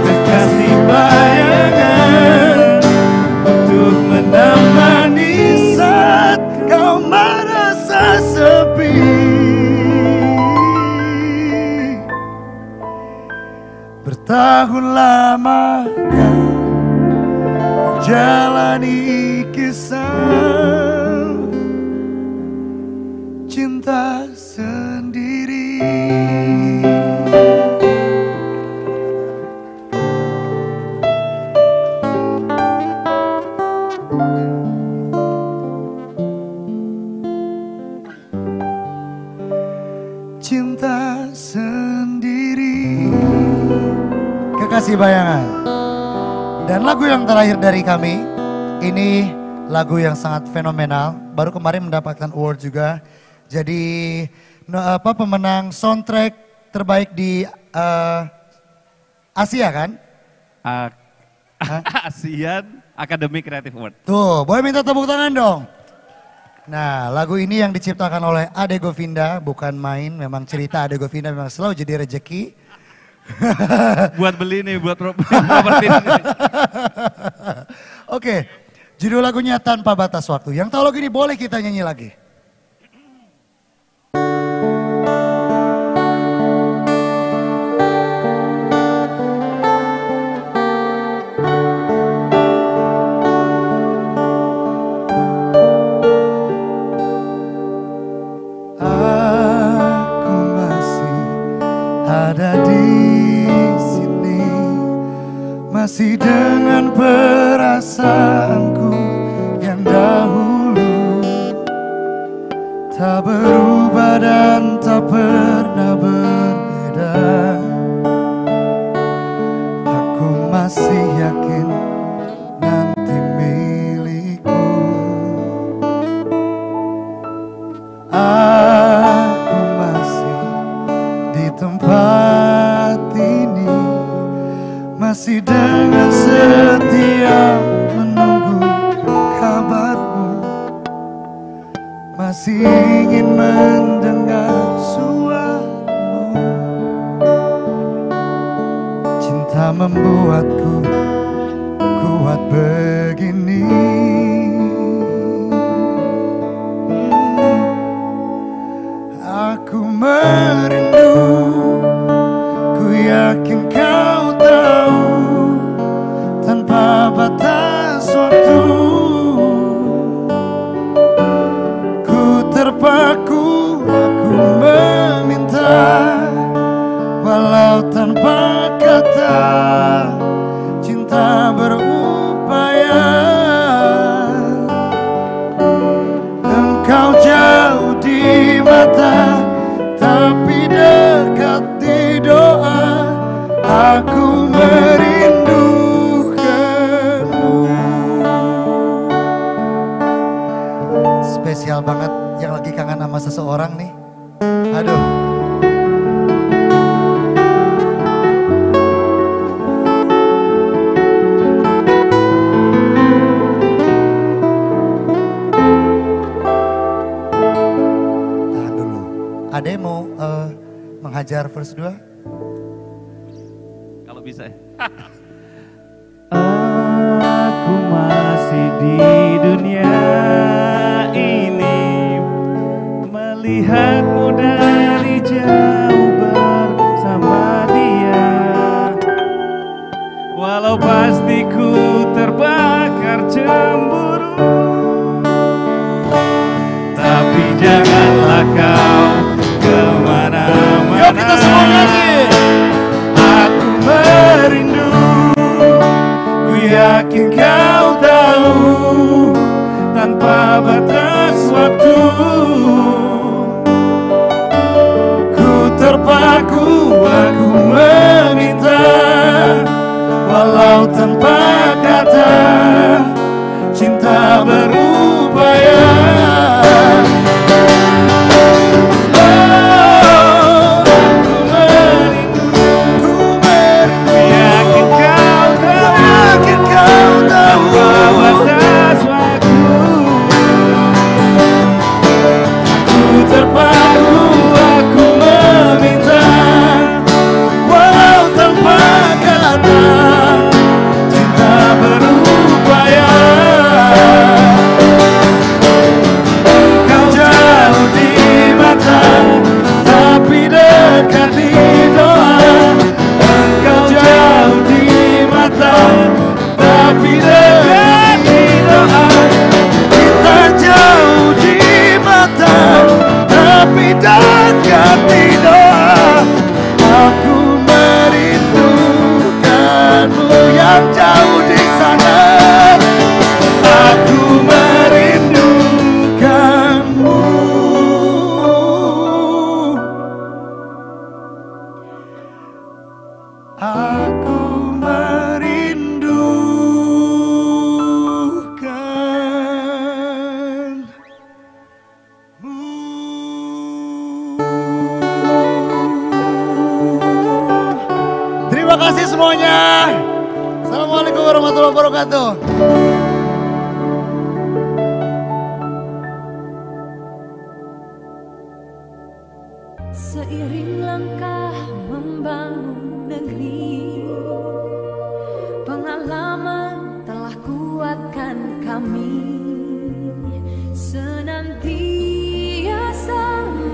kekasih bayangan untuk menemani saat kau merasa sepi. Bertahun lamanya menjalani kisah cinta sendiri. Cinta sendiri. Kekasih Bayangan. Dan lagu yang terakhir dari kami, ini lagu yang sangat fenomenal. Baru kemarin mendapatkan award juga. Jadi pemenang soundtrack terbaik di Asia kan? ASEAN Academy Creative Award. Tuh, boleh minta tepuk tangan dong. Nah, lagu ini yang diciptakan oleh Ade Govinda, bukan main, memang cerita Ade Govinda memang selalu jadi rezeki. Buat beli nih, buat properti ini. Oke, judul lagunya Tanpa Batas Waktu. Yang tahu lagu ini boleh kita nyanyi lagi. Aku masih ada di sini, masih dengan perasaanku yang dahulu, tak berubah dan tak pernah berbeda. Aku masih yakin nanti milikku. Aku masih di tempat ini, masih dengan setia menunggu kabarmu, masih ingin mendengar suaramu. Cinta membuatku kuat begini. Aku merindu, ku yakin kau tahu, tanpa batas waktu. Ku terpaku, aku meminta, walau tanpa kata, cinta berupaya. Engkau jauh di mata, tapi dekat di doa. Aku merindukanmu. Spesial banget yang lagi kangen sama seseorang nih. Aduh. Tahan dulu. Ade mau menghajar verse 2? Kalau bisa ya. Aku masih di dunia ini, melihatmu dari jauh bersama dia. Walau pasti ku terbakar cemburu, tapi janganlah kau kemana-mana. Yuk kita semua nyanyi. Aku merindu, ku yakin kau tahu, tanpa batas waktu. Ku terpaku, aku meminta, walau tanpa kata, cinta berupaya. semuanya. Assalamualaikum warahmatullahi wabarakatuh. Seiring langkah membangun negeri, pengalaman telah kuatkan kami, senantiasa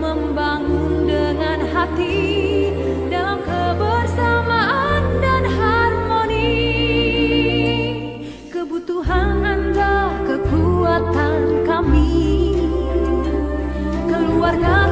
membangun dengan hati dalam kebersamaan dan harmoni. Kebutuhan Anda, kekuatan kami, keluarga